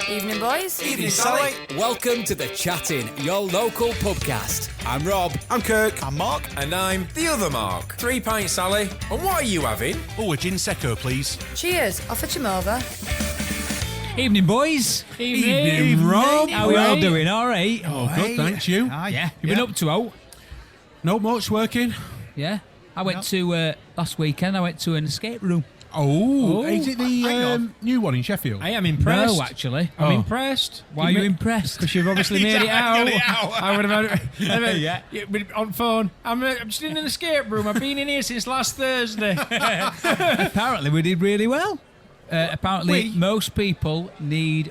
Evening, boys. Evening, Sally. Welcome to The Chatting, your local pubcast. I'm Rob. I'm Kirk. I'm Mark. And I'm the other Mark. 3 pints, Sally. And what are you having? Oh, a gin secco, please. Cheers. I'll fetch him over. Evening, boys. Evening, Rob. How are we all doing? All right. Oh, good, thanks, you. Yeah. You've been up to out? Not much working. Yeah. I went to, last weekend, I went to an escape room. Oh, is it the new one in Sheffield? I am impressed. No, actually. I'm impressed. Why are you impressed? Because you've obviously made it out. I would have Yeah. on phone. I'm just in an escape room. I've been in here since last Thursday. Apparently, we did really well. Apparently, most people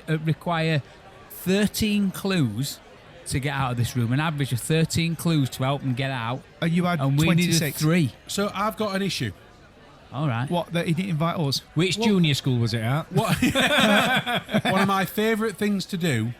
require 13 clues to get out of this room. An average of 13 clues to help them get out. You had and we 26. needed 3. So I've got an issue. All right. What? That he didn't invite us? Which junior school was it at? What? One of my favourite things to do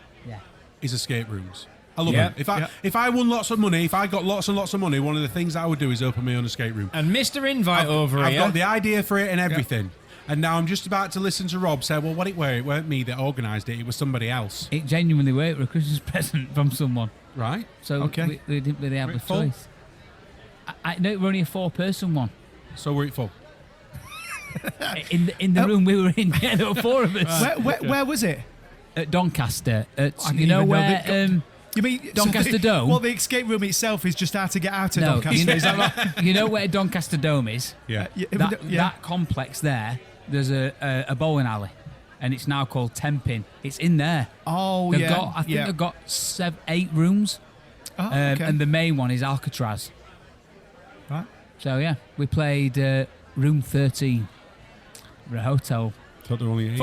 is escape rooms. I love them. If I won lots of money, if I got lots and lots of money, one of the things I would do is open my own escape room. And Mr. Invite I've got the idea for it and everything. And now I'm just about to listen to Rob say, well, it weren't me that organised it, it was somebody else. It genuinely were a Christmas present from someone. Right. So we didn't really have a choice. I know we're only a 4-person one. So we're at full. In the room we were in, there were 4 of us. Where was it? At Doncaster. You mean Doncaster Dome? Well, the escape room itself is just how to get out of Doncaster. Is that right? You know where Doncaster Dome is? Yeah. That complex there's a bowling alley, and it's now called Tenpin. It's in there. Oh, I think they've got 8 rooms, and the main one is Alcatraz. Right. So we played room 13. We're a hotel. Thought there were only 8.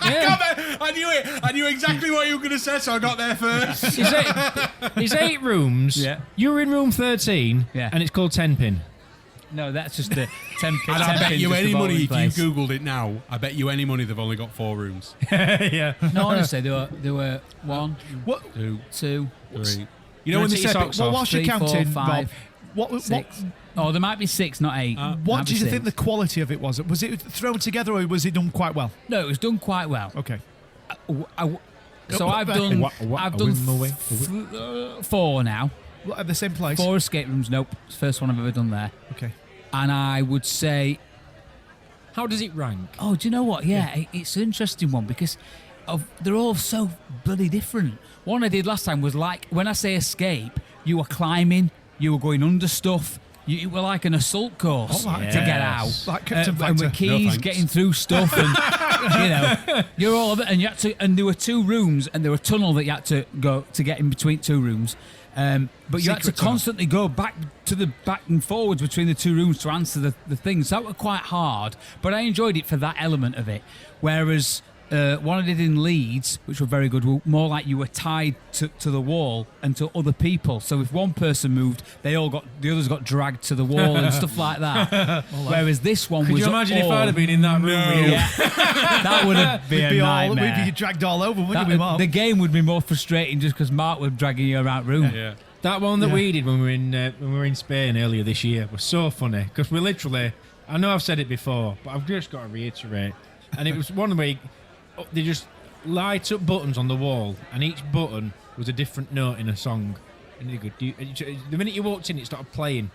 Yeah. I knew it. I knew exactly what you were going to say, so I got there first. It's 8 rooms. Yeah. You're in room 13, and it's called Tenpin. No, that's just the Tenpin. And I bet you any money, if place. you Googled it now, I bet you any money they've only got 4 rooms. Yeah. No, honestly, there were 1, 2, 3. You know when they said, well, whilst you're 3, 4, counting, 5, Rob, 6. Oh, there might be 6, not 8. What do you think the quality of it was? Was it thrown together or was it done quite well? No, it was done quite well. Okay. So I've done 4 now. At the same place? 4 escape rooms. Nope, it's the first one I've ever done there. Okay. And I would say, How does it rank? oh, do you know what? Yeah, it's an interesting one because they're all so bloody different. One I did last time was like, when I say escape, you were climbing, you were going under stuff. You were like an assault course to get out. Like Captain and with keys, getting through stuff, and you're all of it. And you had to. And there were 2 rooms, and there were a tunnel that you had to go to get in between 2 rooms. But you had to constantly go back and forwards between the 2 rooms to answer the things. So that was quite hard, but I enjoyed it for that element of it. Whereas one I did in Leeds, which were very good, were more like you were tied to the wall and to other people. So if one person moved, the others got dragged to the wall and stuff like that. Whereas this one was. Could you imagine if I'd have been in that room? Yeah. That would have been a nightmare. We'd be dragged all over, wouldn't we, Mark? The game would be more frustrating just because Mark was dragging you around room. Yeah. That one that we did when we were in Spain earlier this year was so funny because we literally, I know I've said it before, but I've just got to reiterate. And it was one where they just light up buttons on the wall, and each button was a different note in a song. And the minute you walked in, it started playing,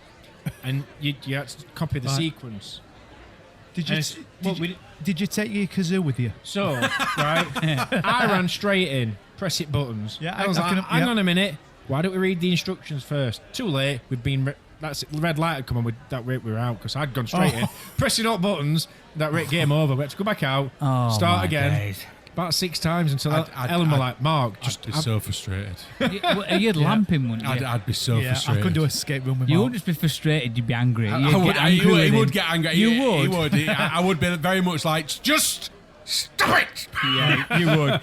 and you had to copy the sequence. Did you take your kazoo with you? So, right, I ran straight in, press it buttons. Yeah, I was like, hang on a minute. Why don't we read the instructions first? Too late. We'd been. That's it, the red light had come on with that rate we were out because I'd gone straight in, pressing up buttons. That rate game over. We had to go back out, start again. Days. About 6 times until Ellen were like, Mark, I'd be so frustrated. You'd lamp him, wouldn't you? I'd be so frustrated. I couldn't do an escape room with You Mark. wouldn't just be frustrated, you'd be angry. He would get angry. You would? He would. I would be very much like, just stop it! Yeah, you would.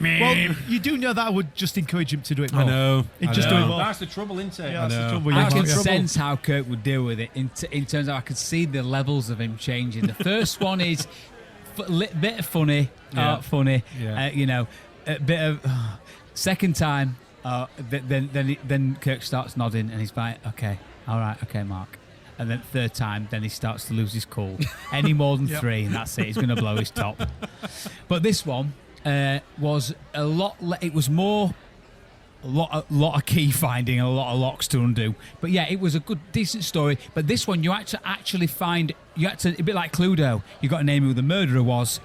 Well, you do know that I would just encourage him to do it more. I know. Just do it more. That's the trouble, isn't it? Yeah, that's the trouble. I Yeah. can sense how Kirk would deal with it in terms of I could see the levels of him changing. The first one is bit of funny, funny, a bit of second time. Then Kirk starts nodding and he's like, okay, all right, okay, Mark. And then third time, then he starts to lose his cool. Any more than 3, and that's it. He's going to blow his top. But this one was a lot. It was more. A lot of key finding and a lot of locks to undo. But yeah, it was a good, decent story. But this one, you had to actually find. You had to, a bit like Cluedo. You got to name who the murderer was,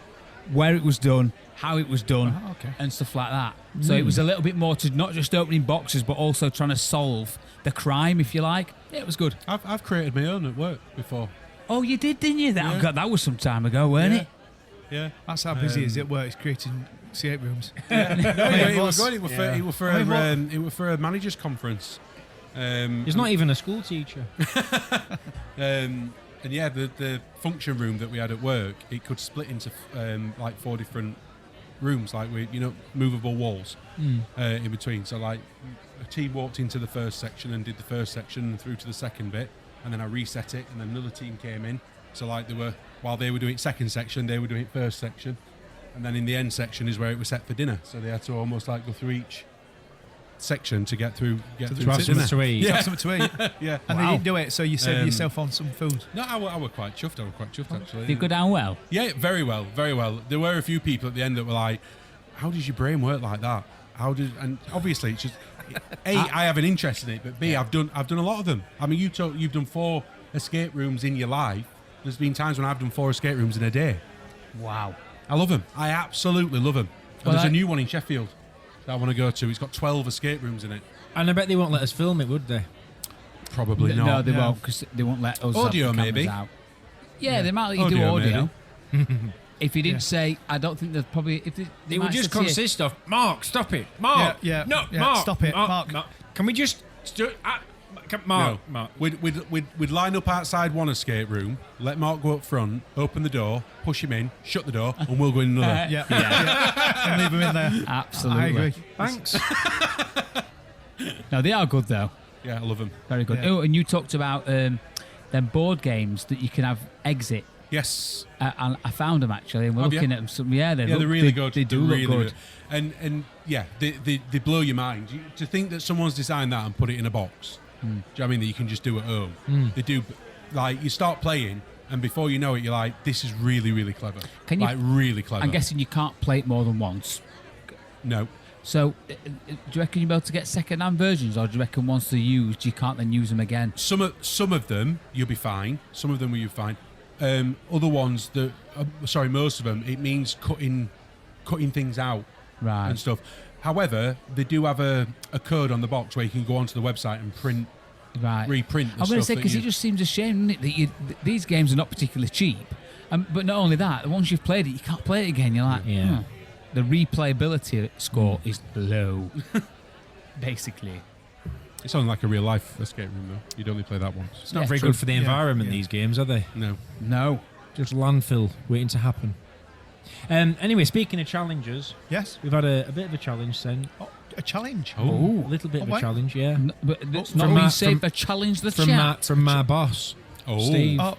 where it was done, how it was done, and stuff like that. So it was a little bit more to not just opening boxes, but also trying to solve the crime, if you like. Yeah, it was good. I've created my own at work before. Oh, you did, didn't you? That was some time ago, weren't it? Yeah. That's how busy is it where it's creating escape rooms. It was good. It was for a managers conference. He's not even a school teacher. And yeah, the function room that we had at work, it could split into like 4 different rooms, like with movable walls in between. So like a team walked into the first section and did the first section and through to the second bit, and then I reset it, and then another team came in. So like while they were doing second section, they were doing first section, and then in the end section is where it was set for dinner. So they had to almost like go through each section to get through to have something to eat. Yeah, something to eat. Yeah. And they didn't do it, so you saved yourself on some food. No, I were quite chuffed. Actually. Did it go down well? Yeah, very well, very well. There were a few people at the end that were like, "How does your brain work like that? And obviously it's just A, I have an interest in it, but B, I've done a lot of them. I mean, you've done 4 escape rooms in your life. There's been times when I've done 4 escape rooms in a day. Wow. I love them. I absolutely love them. Well, there's a new one in Sheffield that I want to go to. It's got 12 escape rooms in it. And I bet they won't let us film it, would they? Probably not. No, they won't, because they won't let us audio have the maybe. out. Yeah, they might let you do audio. If you didn't Yeah. say, I don't think they'd probably. If they It would might just say to you, consist of Mark. Stop it, Mark. Yeah, No, yeah, Mark. stop it, Mark. Can we just Mark? No. Mark. We'd line up outside one escape room, let Mark go up front, open the door, push him in, shut the door, and we'll go in another. Yeah. And leave them in there. Absolutely. I agree. Thanks. No, they are good though. Yeah, I love them. Very good. Yeah. Oh, and you talked about them board games that you can have exit. Yes. And I found them actually, and we're Have you? looking at them. They're really good. They do They're look really good. And yeah, they blow your mind. To think that someone's designed that and put it in a box. Do you know what I mean? That you can just do at home. They do. Like, you start playing, and before you know it, you're like, this is really, really clever. Can you- like, really clever. I'm guessing you can't play it more than once. No. So, do you reckon you'll be able to get second-hand versions, or do you reckon once they're used, you can't then use them again? Some of them you'll be fine. Some of them will be fine. Other ones that, most of them, it means cutting things out Right. and stuff. However, they do have a code on the box where you can go onto the website and Right. reprint. I'm going to say, because it just seems a shame, doesn't it, that these games are not particularly cheap. But not only that, once you've played it, you can't play it again. You're like, Yeah. The replayability score is low, basically. It's only like a real life escape room though. You'd only play that once. It's not Yeah, very true. good for the environment, these games, are they? No. No. Just landfill waiting to happen. Anyway, speaking of challenges, Yes. we've had a bit of a challenge then. Oh, a challenge. A little bit of a why? challenge, yeah. But it's From not my- only safe from- to challenge the From chat. my boss, Oh. Steve. Oh,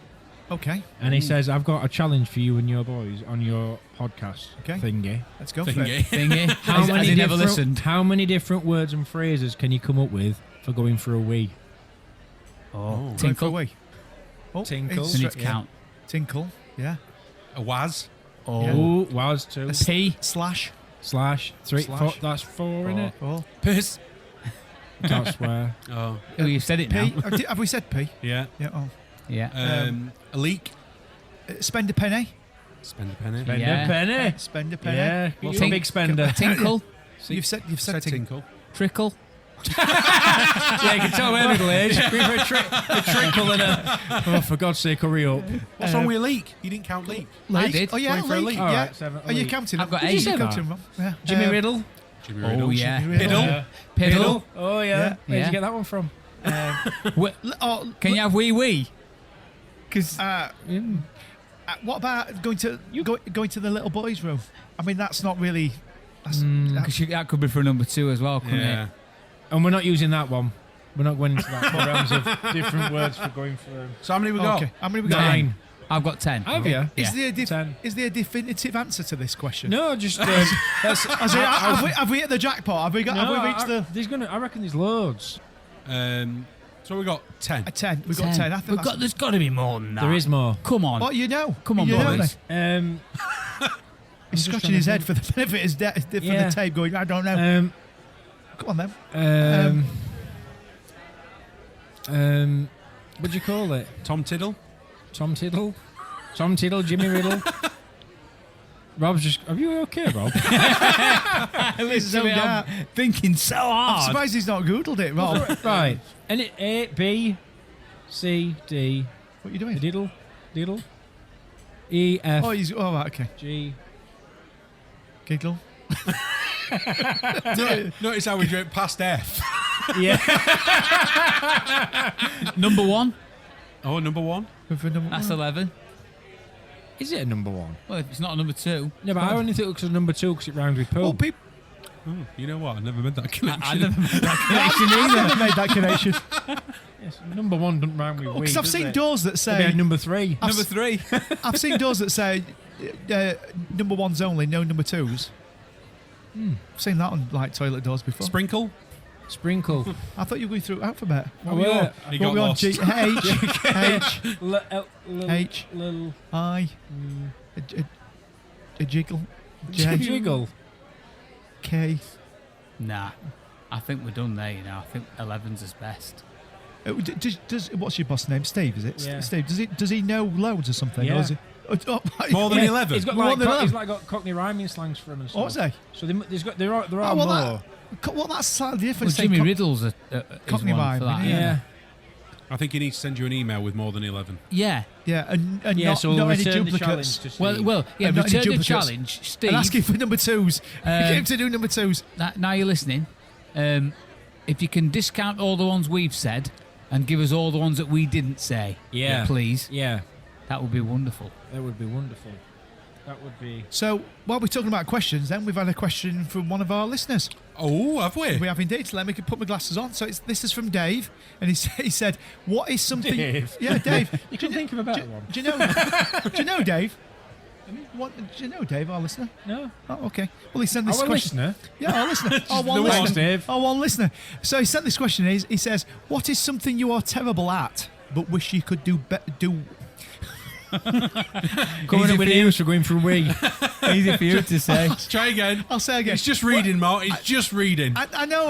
okay. And he says, I've got a challenge for you and your boys on your podcast Okay. thingy. Let's go for it. Thingy. Thingy. How Has many he never different- listened? How many different words and phrases can you come up with for going for a wee? Oh, Going for a tinkle. wee. Oh, Tinkle. it's- So need to Yeah. count. Tinkle. Yeah. A was. Oh, Oh, was two. P. Slash. Slash. Three. Slash. Four. That's four, in it? Oh. Piss. Can't swear. Oh. Oh, you've said it P. now. Have we said P? Yeah. Yeah. Oh. Yeah. A leak. Spend a penny. Spend a penny. Spend Yeah. a penny. Spend a penny. Yeah, Well, you're a big spender. Tinkle. You've said Said tinkle. tinkle. Trickle. Yeah, you can tell we're middle age. We've a trickle and a. Oh, for God's sake, hurry up. What's wrong with a leak? You didn't count leak. I did. Oh yeah, Going for a leak. leak. Yeah. All right, seven, Are you leak. counting? I've got Did eight. you Did say you that? say Wrong. Yeah. Jimmy Riddle. Jimmy Oh, Riddle. yeah. Jimmy Riddle. Piddle. Piddle. Oh, yeah. Yeah. Where'd Yeah. you get that one from? Oh, Can you have wee? Because what about going to the little boys' room? I mean, that's not really. That's, that could be for number 2 as well, couldn't Yeah. it? And we're not using that one. We're not going into that realms of different words for going for So how many we got? okay. How many we got? 9. I've got 10. Have you? Is there a 10. is there a definitive answer to this question? No, just that's. Have we hit the jackpot? Have we reached the? There's gonna. I reckon there's loads. So we got 10. A 10. We've got 10. I think that's... There's got to be more than that. There is more. Come on. What you know? Come on, You know, boys. then. He's just scratching trying his to head for the benefit for the tape going, I don't know. Come on then. What do you call it? Tom Tiddle. Tom Tiddle? Tom Tiddle, Jimmy Riddle? Rob's just... Are you okay, Rob? Literally, I'm thinking so I'm hard. surprised he's not Googled it, Rob. Right. And it A, B, C, D... What are you doing? Diddle. E, F, Right, okay. G... Giggle. Notice how we went past F. Yeah. Number 1. Oh, number 1. That's 11. Is it a number 1? Well, if it's not a number 2. No, but I only think it was number 2 because it rhymes with Well, poo. Oh, you know what? I never made that connection. I never made that made that connection. Yes, number 1 doesn't rhyme with we. Because I've seen doors that Maybe say... number 3. Number 3. I've seen doors that say number 1s only, no number 2s. I've seen that on like toilet doors before. Sprinkle. Sprinkle. I thought you were going through alphabet. Oh, yeah. He What got we on? lost. H, H, Little. I, a jiggle, J, Jiggle. K. Nah. I think we're done there, you know. I think 11's is best. What's your boss name? Steve, is it? Yeah. Steve, does he know loads or something? Yeah. Or is he, More than Yeah, 11. He's got More like than 11. he's like got Cockney rhyming slangs for him and stuff. What's he? So there are well, more. That's slightly Well, different. Jimmy Riddle's is Cockney one rhyme, for that. yeah. I think he needs to send you an email with more than 11. Yeah. Yeah, and Yeah, not, so we'll not any return the duplicates. challenge to Well, Steve. yeah. not any Return the duplicates. challenge, Steve. And asking for number 2s. Get him to do number 2s. Now you're listening. If you can discount all the ones we've said and give us all the ones that we didn't say, Yeah. please, Yeah, that would be wonderful. that would be wonderful. That would be. So, while we're talking about questions, then we've had a question from one of our listeners. Oh, have we? We have indeed. So let me put my glasses on. So this is from Dave, and he said, "What is something?" Dave. Yeah, Dave. You can think of a better one. Do you know? Do you know Dave? Do you know Dave, our listener? No. Oh, okay. Well, he sent this Our question. listener. Yeah, our listener. Our one the one, listener. Dave. Our one listener. So he sent this question. He says, "What is something you are terrible at, but wish you could do do?" Coming up with names for going through we. Easy for you to say. Try again. I'll say again. It's just reading, Mark. It's just reading. I know.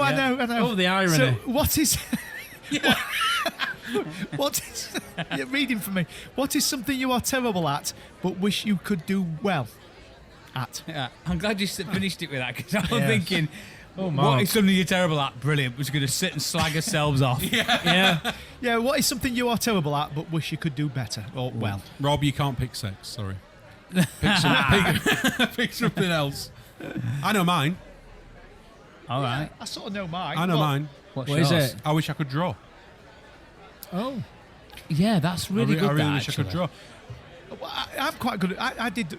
Oh, the irony. So what is? What is? You're reading for me. What is something you are terrible at, but wish you could do well at? Yeah, I'm glad you finished it with that because I was Yeah. thinking, Oh, Mark. what is something you're terrible at? Brilliant. We're just going to sit and slag ourselves off. Yeah. Yeah. What is something you are terrible at, but wish you could do better or well? Rob, you can't pick sex. Sorry. Pick something else. I know mine. All right. I sort of know mine. I know but- mine. What's What is yours? it? I wish I could draw. Oh. Yeah, that's really I good. really that, wish I could actually. draw. Well, I'm quite good. I did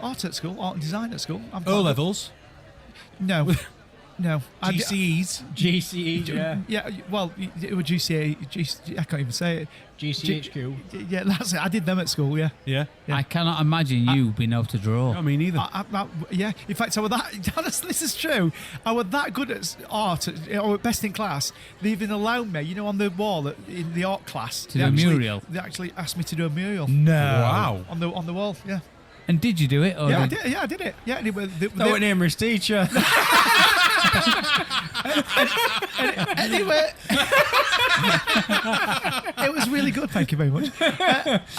art at school, art and design at school. I'm quite O good. levels, No, no. GCEs. GCE, yeah. Yeah, well, it was GCA. I can't even say it. GCHQ. Yeah, that's it. I did them at school. Yeah. Yeah. I cannot imagine you being able to draw. I mean, either. Yeah. In fact, I was that. Honestly, this is true. I was that good at art, or best in class. They even allowed me, on the wall in the art class To do a mural? They actually asked me to do a mural No. Wow. on the wall. Yeah. And did you do it? Or Yeah, I did. Yeah, I did it. Yeah. Anyway, No, what name was teacher? Anyway, it was really good. Thank you very much.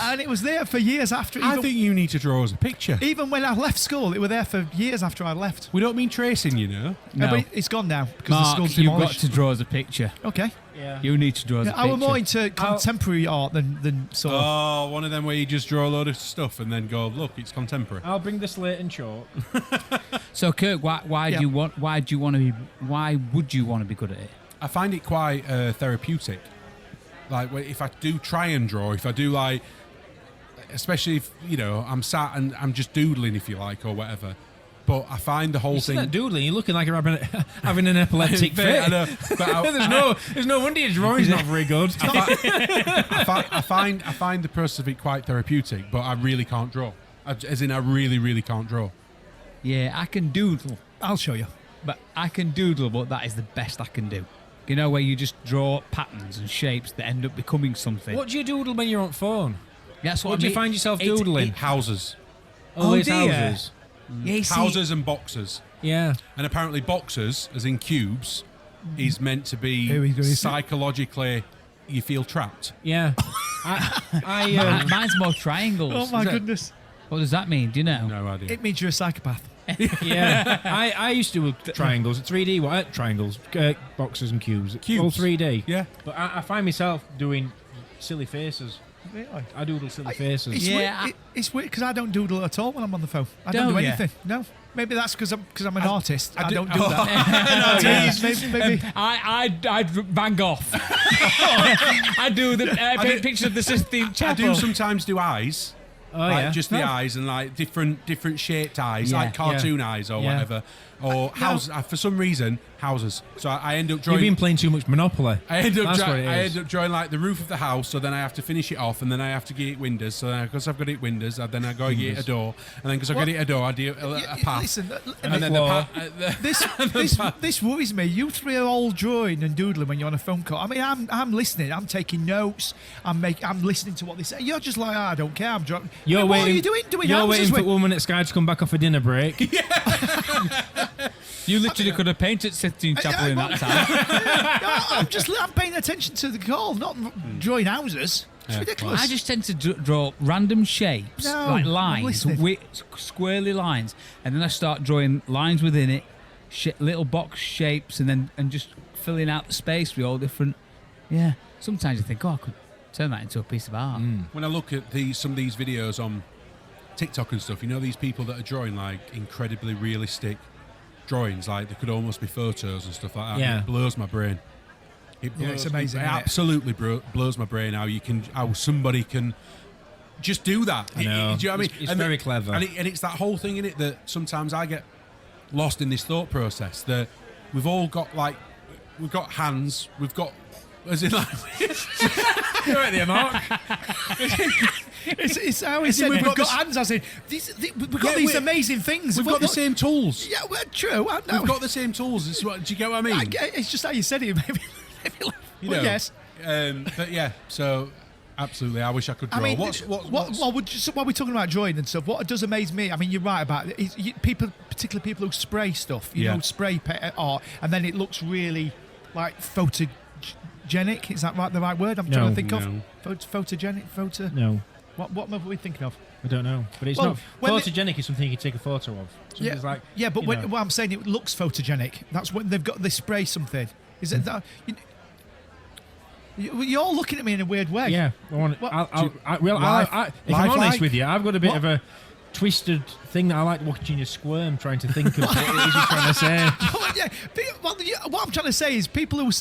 And it was there for years after. I think you need to draw us a picture. Even when I left school, it was there for years after I left. We don't mean tracing, you know. No. But it's gone now because the Mark, school's you've got demolished. to draw us a picture. Okay. Yeah. You need to draw us Yeah, a I picture. was more into contemporary art than sort of. Oh, one of them where you just draw a load of stuff and then go, look, it's contemporary. I'll bring the slate and chalk. So, Kirk, why Yeah. do you want? Why would you want to be good at it? I find it quite therapeutic. Like if I do try and draw, if I do like, especially if I'm sat and I'm just doodling, if you like, or whatever. But I find the whole You see thing. that doodling? You're looking like you're having an epileptic fit. I know, but there's no wonder your drawing's not very good. I find the process of it quite therapeutic, but I really can't draw. As in, I really, really can't draw. Yeah, I can doodle, I'll show you. but that is the best I can do. You know, where you just draw patterns and shapes that end up becoming something. What do you doodle when you're on phone? That's what What I do you mean. find yourself doodling? Houses. Always dear. houses. Yeah, you see- Houses and boxes. Yeah. And apparently boxes, as in cubes, is meant to Here we be go. psychologically, you feel trapped. Yeah. Mine's more triangles. Oh my Is it? goodness! What does that mean? Do you know? No idea. It means you're a psychopath. Yeah. I used to do triangles, 3D triangles, boxes and cubes. Cubes. All 3D. Yeah. But I find myself doing silly faces. Really? I doodle silly faces. It's Yeah, weird, it's weird because I don't doodle at all when I'm on the phone. I Don't don't do ya? anything. No, maybe that's because I'm an artist. I don't do Oh. that. No, yeah. Maybe. I'd bang off. I do the do- picture of the Sistine I Chapel. do sometimes do eyes. Oh, Like yeah. just the eyes and like different shaped eyes, Yeah. like cartoon eyes or Yeah. whatever. Or houses. For some reason, houses. So I end up You've drawing. been playing too much Monopoly. I end up That's what it is. drawing like the roof of the house, so then I have to finish it off, and then I have to get it windows. So then because I've got it windows, then I go get it a door, and then because I've got it a door, I do a path. Listen, And then the floor. this worries me. You three are all drawing and doodling when you're on a phone call. I mean, I'm listening. I'm taking notes. I'm listening to what they say. You're just like, I don't care. I'm drawing. You're what waiting, are you doing? Doing You're houses waiting for with- woman at Sky to come back off a dinner break. You literally could have painted Sistine Chapel in that time. I'm paying attention to the call, not drawing houses. It's ridiculous. I just tend to draw random shapes, No, like I'm lines, listening. squirrely lines, and then I start drawing lines within it, little box shapes, and just filling out the space with all different. Yeah. Sometimes you think, I could turn that into a piece of art. When I look at some of these videos on TikTok and stuff, you know, these people that are drawing like incredibly realistic drawings, like they could almost be photos and stuff like that. Yeah. It blows my brain. It's amazing, It isn't it? absolutely blows my brain how somebody can just do that. I know. Do you know what I mean? It's very clever. And it's that whole thing in it that sometimes I get lost in this thought process that we've all got we've got hands, we've got as in like You're right there, Mark. It's how he said we've we've got got this- hands. I said we've got Yeah, these we- amazing things. we've got the same tools. Yeah, well, true. I know. We've got the same tools. Do you get what I mean? It's just how you said it. Maybe. You Well, know, yes. But yeah, so absolutely, I wish I could draw. I mean, what's while we're talking about drawing and stuff, what does amaze me, I mean, you're right about it, is people, particularly people who spray stuff, you Yeah. know, spray art, and then it looks really like photogenic. Is that the right word? I'm trying to think No. of photogenic. No, What are we thinking of? I don't know. But it's Well, not. when Photogenic is something you can take a photo of. Something's like, yeah, but you when, know. what I'm saying, it looks photogenic. That's when they've got they spray something. Is it that? You're all looking at me in a weird way. Yeah, What- if I'm Life honest like? with you, I've got a bit What? of a twisted thing that I like watching you squirm, trying to think of what it is you're trying to say. Well, yeah, what I'm trying to say is people who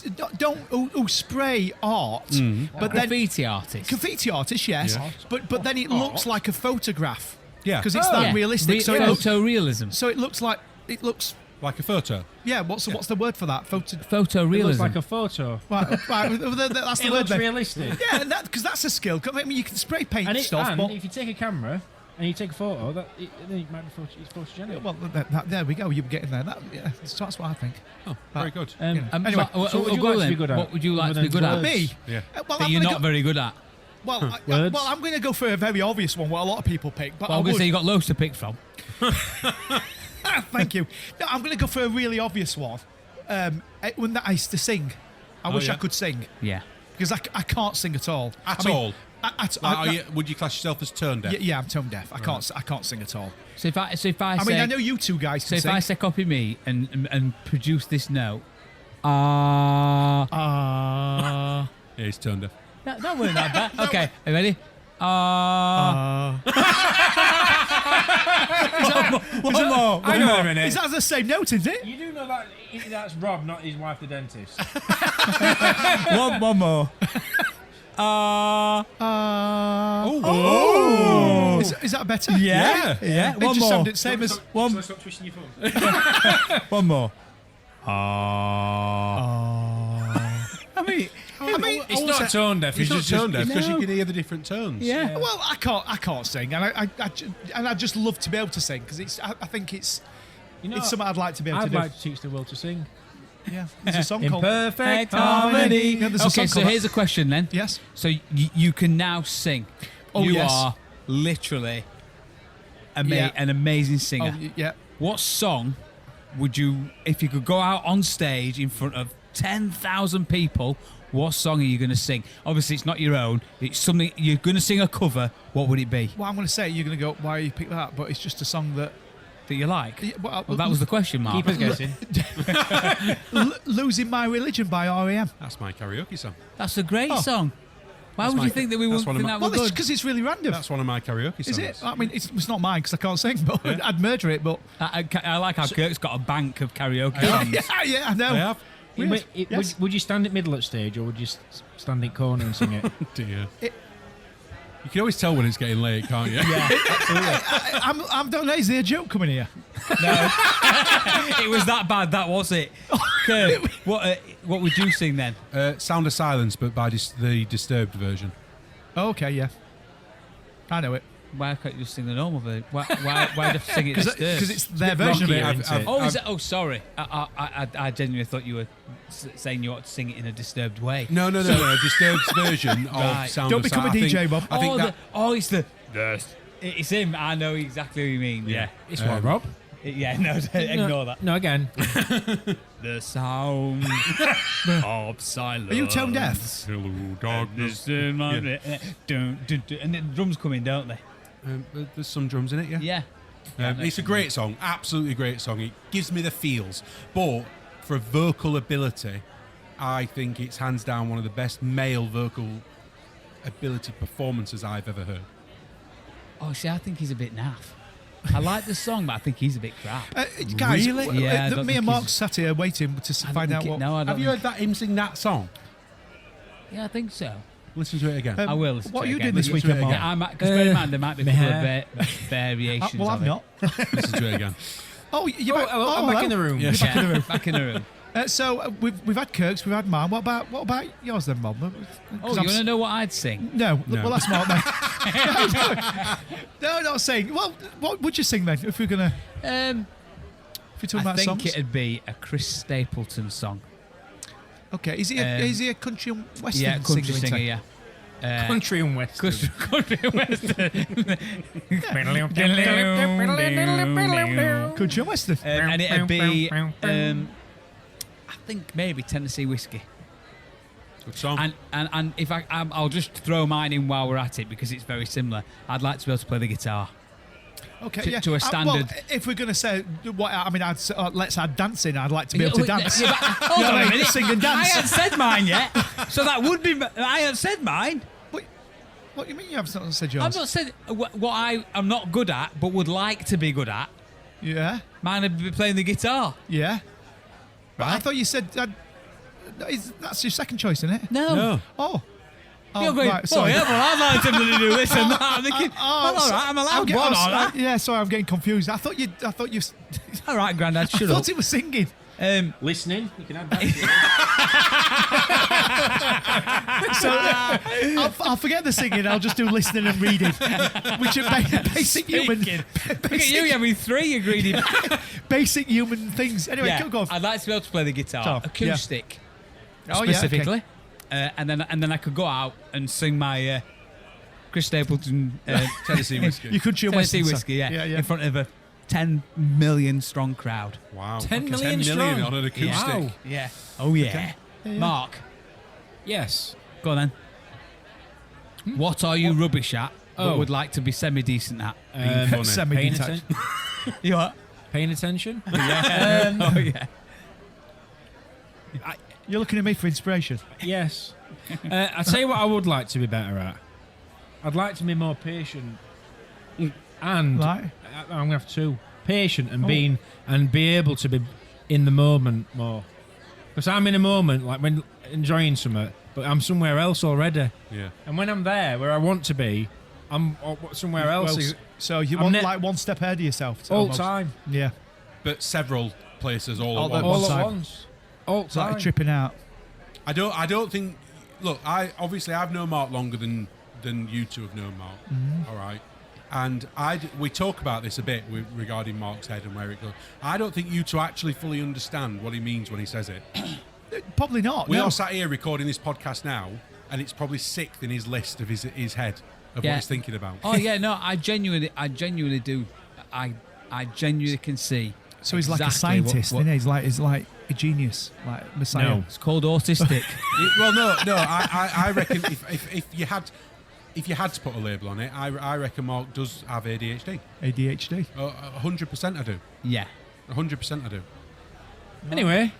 spray art, but then Graffiti artist. graffiti artists, yes, Yeah. but then it looks like a photograph. Yeah. because it's Oh, that yeah. realistic. So it looks, Photorealism. so it looks like like a photo. yeah. What's the word for that? It looks Photorealism. like a photo. Right, that's the It word. looks then. realistic. Yeah, because that's a skill. I mean, you can spray paint And, stuff, but if you take a camera and you take a photo, then it might be it's photogenic. well, there we go. You're getting there. That's what I think. Oh, very good. Anyway, so what would you like to be good at? What would you like Other to be than good at? words? Me? Yeah. Well, That I'm you're gonna not go, very good at. well, Words? I'm going to go for a very obvious one, what a lot of people pick. But Well, I I'm going to would- say you've got loads to pick from. Thank you. No, I'm going to go for a really obvious one. When that I used to sing, I wish yeah? I could sing Yeah. because I can't sing at all. At I mean, all? Would you class yourself as tone deaf? yeah, I'm tone deaf. I can't sing at all. So if I say, I mean, I know you two guys So can if sing. I say copy me and produce this note, Yeah, he's tone deaf. that weren't that bad. Okay, are you ready? One more. Hang on a minute. Is that the same note, is it? You do know that that's Rob, not his wife, the dentist. one more. Oh. Is that better? Yeah. It One just more. sounded same as. Stop twisting your thumb. One more. I mean, It's not tone deaf. He's not just tone deaf because no. you can hear the different tones. Yeah. well, I can't sing, and I just love to be able to sing because I think it's You know, it's something I'd like to be able to I'd do. like to teach the world to sing. Yeah, there's a song called Imperfect harmony. Yeah, there's a Okay, song so called here's a question then. Yes. So you can now sing. Oh, you yes. are literally Yeah. an amazing singer. Oh, yeah. What song would you, if you could go out on stage in front of 10,000 people, what song are you going to sing? Obviously, it's not your own. It's something you're going to sing a cover. What would it be Well, I'm going to say you're going to go, why you pick that? But it's just a song that. that you like? Yeah, well, Well, that was the question, Mark. Keep us guessing. Losing My Religion by R.E.M. That's my karaoke song. That's a great Oh. song. Why That's would you my- think that we that's wouldn't one of think my- that Well, was it's good? because it's really random. That's one of my karaoke songs. Is it? I mean, it's not mine because I can't sing, but Yeah. I'd murder it. But I like how Kirk's got a bank of karaoke Yeah. songs. yeah, I know. I have. Weird. Yes. Would you stand at middle at stage, or would you stand in corner and sing it? Dear. You can always tell when it's getting late, can't you? I don't know. Is there a joke coming here? It was that bad, that was it. Kirk, what would you sing then? Sound of Silence, but by the Disturbed version. Oh, okay, yeah. I know it. Why can't you just sing the normal version? Why do you have to sing it Because disturbed? it's their version of it. rockier, I've- isn't it? Oh, is it? Oh, sorry. I genuinely thought you were saying you ought to sing it in a disturbed way. No. Disturbed's version of Right. Sound Don't of become a Silence. DJ, Bob. I think that. It's the. It's him. I know exactly what you mean. Yeah. It's what, Rob? Yeah. No, ignore that. No, again. The sound of silence. Are you tone deaf? Hello, darkness. And the drums come in, don't they? There's some drums in it, yeah. Yeah. It's a great song, absolutely great song. It gives me the feels. But for vocal ability, I think it's hands down one of the best male vocal ability performances I've ever heard. Oh, see, I think he's a bit naff. I like the song, but I think he's a bit crap. Guys, Really? Yeah, I don't me think and Mark he's- sat here waiting to find out what. No, I don't. Have you heard him sing that song? Yeah, I think so. Listen to it again. Um, I will. Listen What to are it you again. doing this Listen to weekend, it Mark? again. Yeah, because bear in mind there might be a couple of variations. Well, of I'm it. not. Listen to it again. Oh, you're back. Hello, I'm back in the room. Yeah. Back in the room. Back in the room. So we've had Kirk's, we've had mine. What about yours then, Bob? 'Cause Oh, you I'm want to know what I'd sing? No, No. well that's Mark. No, not saying. Well, what would you sing then if we're gonna? If we're talking I about think songs. it'd be a Chris Stapleton song. Okay, is he a country and western Yeah, country singer? singer. Yeah. Country and west. Country western. Country and western. And it'd be, I think maybe Tennessee Whiskey. Good song. And if I'll just throw mine in while we're at it because it's very similar. I'd like to be able to play the guitar. Okay, to- yeah. to a Well, standard- if we're gonna say what I mean, I'd say, let's add dancing. I'd like to be able to dance. Yeah, but- hold You know on what I a mean? minute. Sing and I dance. haven't said mine yet, so that would be. I haven't said mine. What do you mean you haven't said I've yours? not said what I'm not good at, but would like to be good at. Yeah, Mine would be playing the guitar. yeah. But I Right. thought you said that's your second choice, isn't it? No. Oh. You're going, right, oh sorry. yeah, well, I'd like him to do this and that. I'm thinking, well, all right, I'm allowed one, all right. Yeah, sorry, I'm getting confused. I thought you. All right, Grandad, I shut up. thought it was singing. Listening, you can add that. So I'll forget the singing. I'll just do listening and reading, which are basic human, Look at you having three, you greedy. basic human things. Anyway, Yeah, go on. I'd like to be able to play the guitar, Guitar, yeah. acoustic, Oh, yeah, okay. specifically, and then I could go out and sing my Chris Stapleton Tennessee Whiskey. You could chew Tennessee Western Whiskey, song. yeah, yeah. in front of a 10 million strong crowd. Wow. 10 million 10 million strong. on an acoustic. Wow. Yeah. Oh yeah. Yeah, yeah. Mark, Yes. go on then. What are you rubbish at, but Oh. would like to be semi-decent at? Being funny. Semi Paying, detached. You what? paying attention? Oh yeah. You're looking at me for inspiration. Yes. I'll tell you what I would like to be better at. I'd like to be more patient. And Right. I'm going to have two. Patient and be able to be in the moment more. Because I'm in a moment, like when enjoying something, but I'm somewhere else already. Yeah. And when I'm there, where I want to be, I'm somewhere else. Well, so you I'm want ne- like one step ahead of yourself. all almost. time. Yeah. But several places all All at at once. All time. at once. All It's like time. tripping out. I don't think. Look, I've known Mark longer than you two have known Mark. Mm-hmm. All right. And we talk about this a bit regarding Mark's head and where it goes. I don't think you two actually fully understand what he means when he says it. Probably not. We no. are sat here recording this podcast now, and it's probably sixth in his list of his head of what he's thinking about. Oh yeah, no, I genuinely do. I genuinely can see. So he's like a exactly scientist, isn't he? He's like a genius, like Messiah. No. It's called autistic. Well, no. I reckon if you had to put a label on it, I reckon Mark does have ADHD. ADHD. 100% I do. Yeah. 100% I do. Anyway,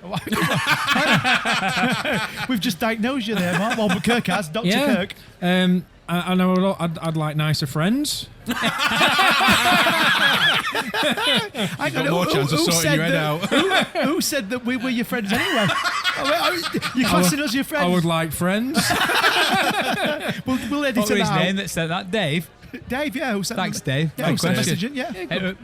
We've just diagnosed you there, Mark. Well, but Kirk has, Dr. yeah. Kirk. I know I'd like nicer friends. I got more chance of sorting your head out. Who said that we were your friends anyway? You're classing us your friends. I would like friends. We'll edit What it was his out. name that said that? Dave? Dave, yeah. Who sent Thanks, the, Dave. Yeah, Thanks, who sent the Dave. message in,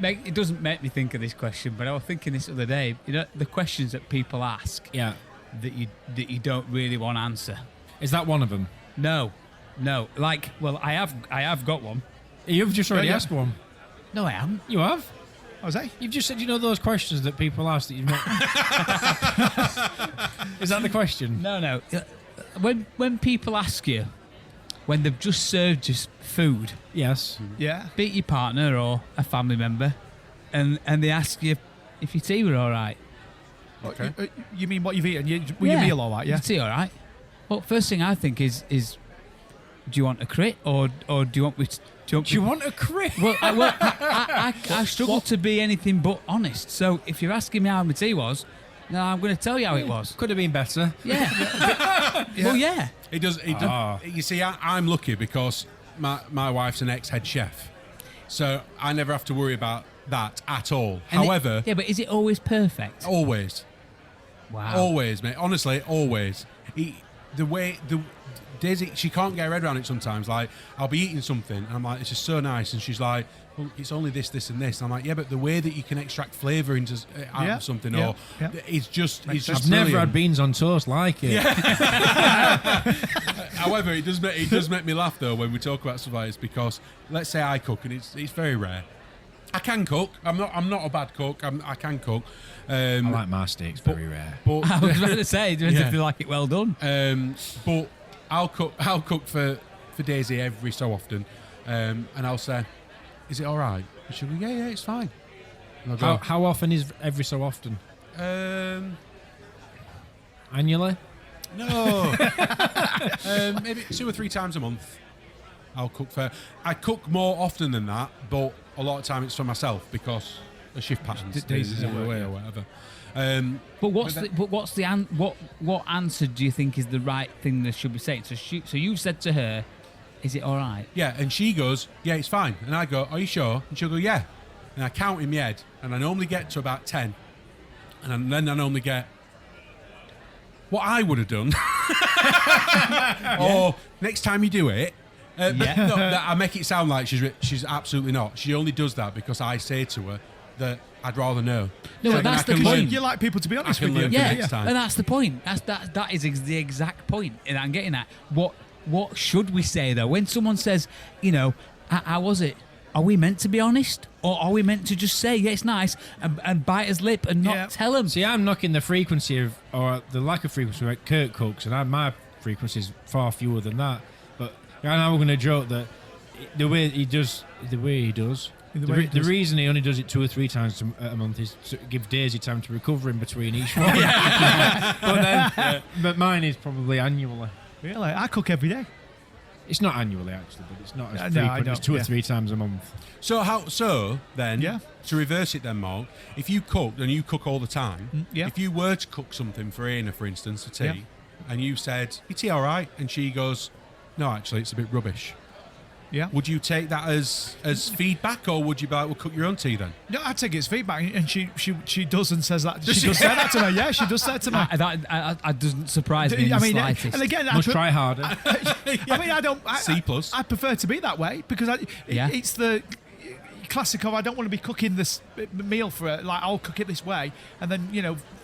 yeah. It doesn't make me think of this question, but I was thinking this other day. You know, the questions that people ask Yeah. that you don't really want to answer. Is that one of them? No. Like, well, I have got one. You've just already Yeah. asked one. No, I haven't. You have? I was You've just said, those questions that people ask that you've not. Is that the question? No. When people ask you, when they've just served you food, Yes. Yeah. be it your partner or a family member, and they ask you if your tea were all right. Okay. You mean what you've eaten? Your meal all right, yeah? Your tea all right? Well, first thing I think is do you want a crit or do you want me to... Do you want a crit? Well, I struggle to be anything but honest. So if you're asking me how my tea was, no, I'm going to tell you how it was. Could have been better. Yeah. Well, yeah. It does. You see, I'm lucky because my wife's an ex-head chef, so I never have to worry about that at all. And However, yeah, but is it always perfect? always, Wow. always, mate. Honestly, always. Daisy, she can't get her head around it sometimes. Like, I'll be eating something, and I'm like, this is so nice, and she's like, well, it's only this, and this. And I'm like, yeah, but the way that you can extract flavour into out of something, or it's just I've brilliant. never had beans on toast like it. However, it does make me laugh though when we talk about stuff like this, because let's say I cook, and it's very rare. I can cook. I'm not a bad cook. I can cook. I like my steaks very rare. But I was going to say, do you Yeah. feel like it well done? but I'll cook for Daisy every so often, and I'll say, "Is it all right?" And she'll go, "Yeah, it's fine." And I'll go, How often is every so often? Annually? No, maybe 2 or 3 times a month. I'll cook for. I cook more often than that, but a lot of time it's for myself because of shift patterns, Daisy's away away, or whatever. What answer do you think is the right thing that should be saying? So you've said to her, "Is it all right?" Yeah, and she goes, "Yeah, it's fine." And I go, "Are you sure?" And she'll go, "Yeah." And I count in my head, and I normally get to about 10, and then I normally get what I would have done. Or next time you do it. No, I make it sound like she's absolutely not. She only does that because I say to her that I'd rather know. No, So but then that's I the can point. learn. You like people to be honest I can with you. learn. Yeah, next time. and that's the point. That is the exact point, and I'm getting at. What should we say though when someone says, how was it? Are we meant to be honest, or are we meant to just say, yeah, it's nice, and bite his lip and not tell him? See, I'm knocking the frequency of, or the lack of frequency of Kirk cooks, and my frequency is far fewer than that. But I know we're going to joke that the way he does, the reason he only does it 2 or 3 times a month is to give Daisy time to recover in between each one. But mine is probably annually. Really? I cook every day. It's not annually actually, but it's not as No, I frequent. know, It's 2 or 3 times a month. So then, Yeah. to reverse it then, Mark, if you cooked, and you cook all the time, yeah. if you were to cook something for Aina, for instance, a tea, Yeah. and you said, "Your tea all right?" and she goes, "No, actually, it's a bit rubbish." Yeah. Would you take that as feedback, or would you be like, "Well, cook your own tea then"? No, I take it as feedback, and she does and says that. She does say that to me. Yeah, she does say it to me. That doesn't surprise me in the slightest. and again, Must try harder. I mean, I don't. C+. I prefer to be that way because it's the classic of I don't want to be cooking this meal for her. Like I'll cook it this way, and then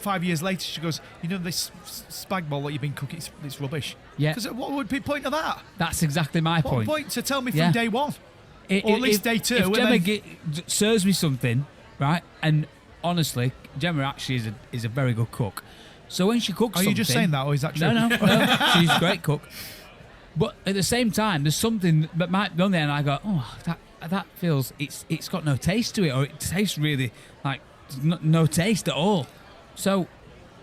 5 years later she goes, this spag bol that you've been cooking, it's rubbish. Yeah. Because what would be the point of that? That's exactly my What point. point to tell me Yeah. from day one? Or at least day two. If and Gemma then- serves me something, right, and honestly, Gemma actually is a very good cook. So when she cooks Are something... you just saying that, or is that true? No, she's a great cook. But at the same time, there's something that might be on there, and I go, oh, that feels... It's got no taste to it, or it tastes really like no taste at all. So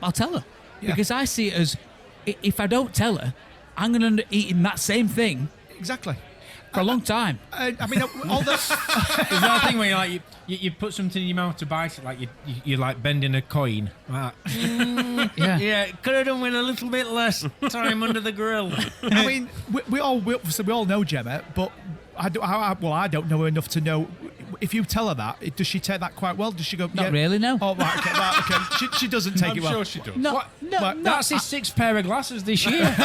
I'll tell her. Yeah. Because I see it as, if I don't tell her, I'm going to end up eating that same thing Exactly. for a long time. I mean, all the... There's that thing where you like you put something in your mouth to bite it, like you're like bending a coin. Like, Yeah. could have done with a little bit less time under the grill. I mean, we all know Gemma, but I don't know her enough to know. If you tell her that, does she take that quite well? Does she go? Not really, no. Oh, right, okay. She doesn't take I'm it well. sure she does. No, But That's his 6 pair of glasses this year.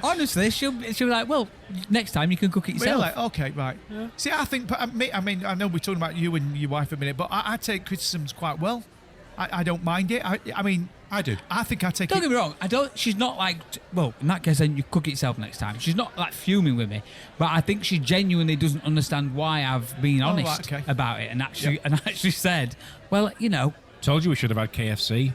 honestly, she'll be like, well, next time you can cook it yourself. Really? Okay, right. See, I think, but I mean, I know we're talking about you and your wife a minute, but I take criticisms quite well. I don't mind it. I mean, I do. I think I take Don't it. get me wrong. She's not like. Well, in that case, then you cook it yourself next time. She's not like fuming with me, but I think she genuinely doesn't understand why I've been honest right, okay. about it, and actually said, well, you know. Told you we should have had KFC.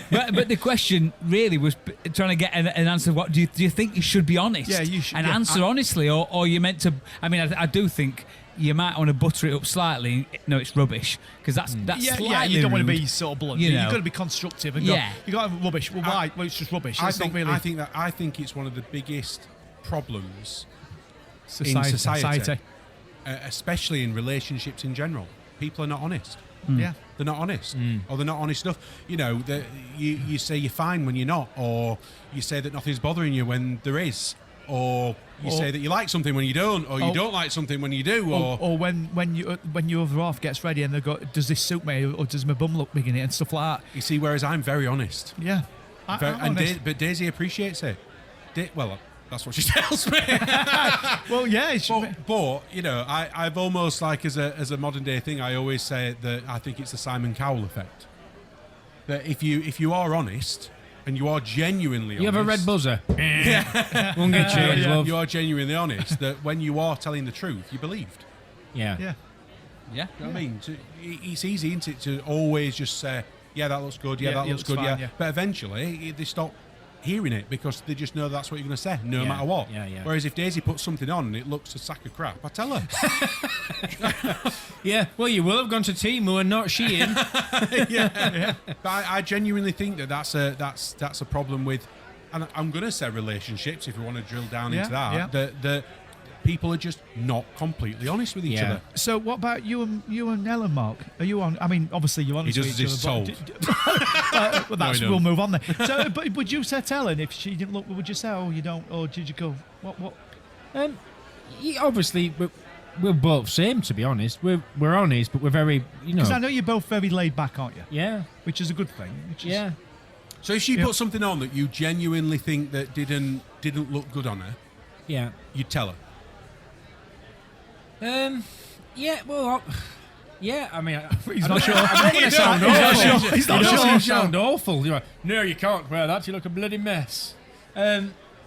But the question really was trying to get an answer. What do you think you should be honest? Yeah, you should. And Yeah, answer honestly, or you meant to. I mean, I do think you might want to butter it up slightly. No, it's rubbish because that's slightly you don't want to rude. be sort of blunt. You know. You've got to be constructive and Yeah. go. You got to have rubbish. Well, why? Well, it's just rubbish. It's not really I think it's one of the biggest problems society. in society. Especially in relationships in general. People are not honest. Yeah. They're not honest, or they're not honest enough. You know, you say you're fine when you're not, or you say that nothing's bothering you when there is, or you say that you like something when you don't, or you don't like something when you do, or when your other half gets ready and they go, does this suit me, or does my bum look big in it, and stuff like that. you see. Whereas I'm very honest, Yeah. I'm honest. But Daisy appreciates it. Well, that's what she tells me. Well, yeah. It should be. But you know, I've almost like as a modern day thing, I always say that I think it's the Simon Cowell effect. That if you are honest and you are genuinely honest, You have a red buzzer. Won't get changed, love. you are genuinely honest, that when you are telling the truth, you're believed. Yeah. Yeah. Yeah. You know what I mean? It's easy, isn't it, to always just say, yeah, that looks good, that looks good, fine, yeah. But eventually, they stop hearing it because they just know that's what you're going to say, no matter what. Yeah, yeah. Whereas if Daisy puts something on and it looks a sack of crap, I tell her. Yeah, well, you will have gone to Temu and not Shein. But I genuinely think that's a problem with, and I'm going to say relationships if we want to drill down into that. That people are just not completely honest with each Yeah. other. So what about you and Ellen, Mark? Are you on? I mean, obviously you're honest He with does each as other. he's Well, No, he we'll don't. move on then. So, but would you say to Ellen if she didn't look? Would you say, oh, you don't, or did you go, what? Obviously, we're both same, to be honest. We're honest, but we're very, Because I know you're both very laid back, aren't you? Yeah, Which is a good thing. yeah. So if she put something on that you genuinely think that didn't look good on her, Yeah. you'd tell her. Yeah, well, yeah, I mean, He's not sure. I'm not going to sound awful. He's not You don't sure. want to sound awful. You're like, no, you can't wear that. You look a bloody mess.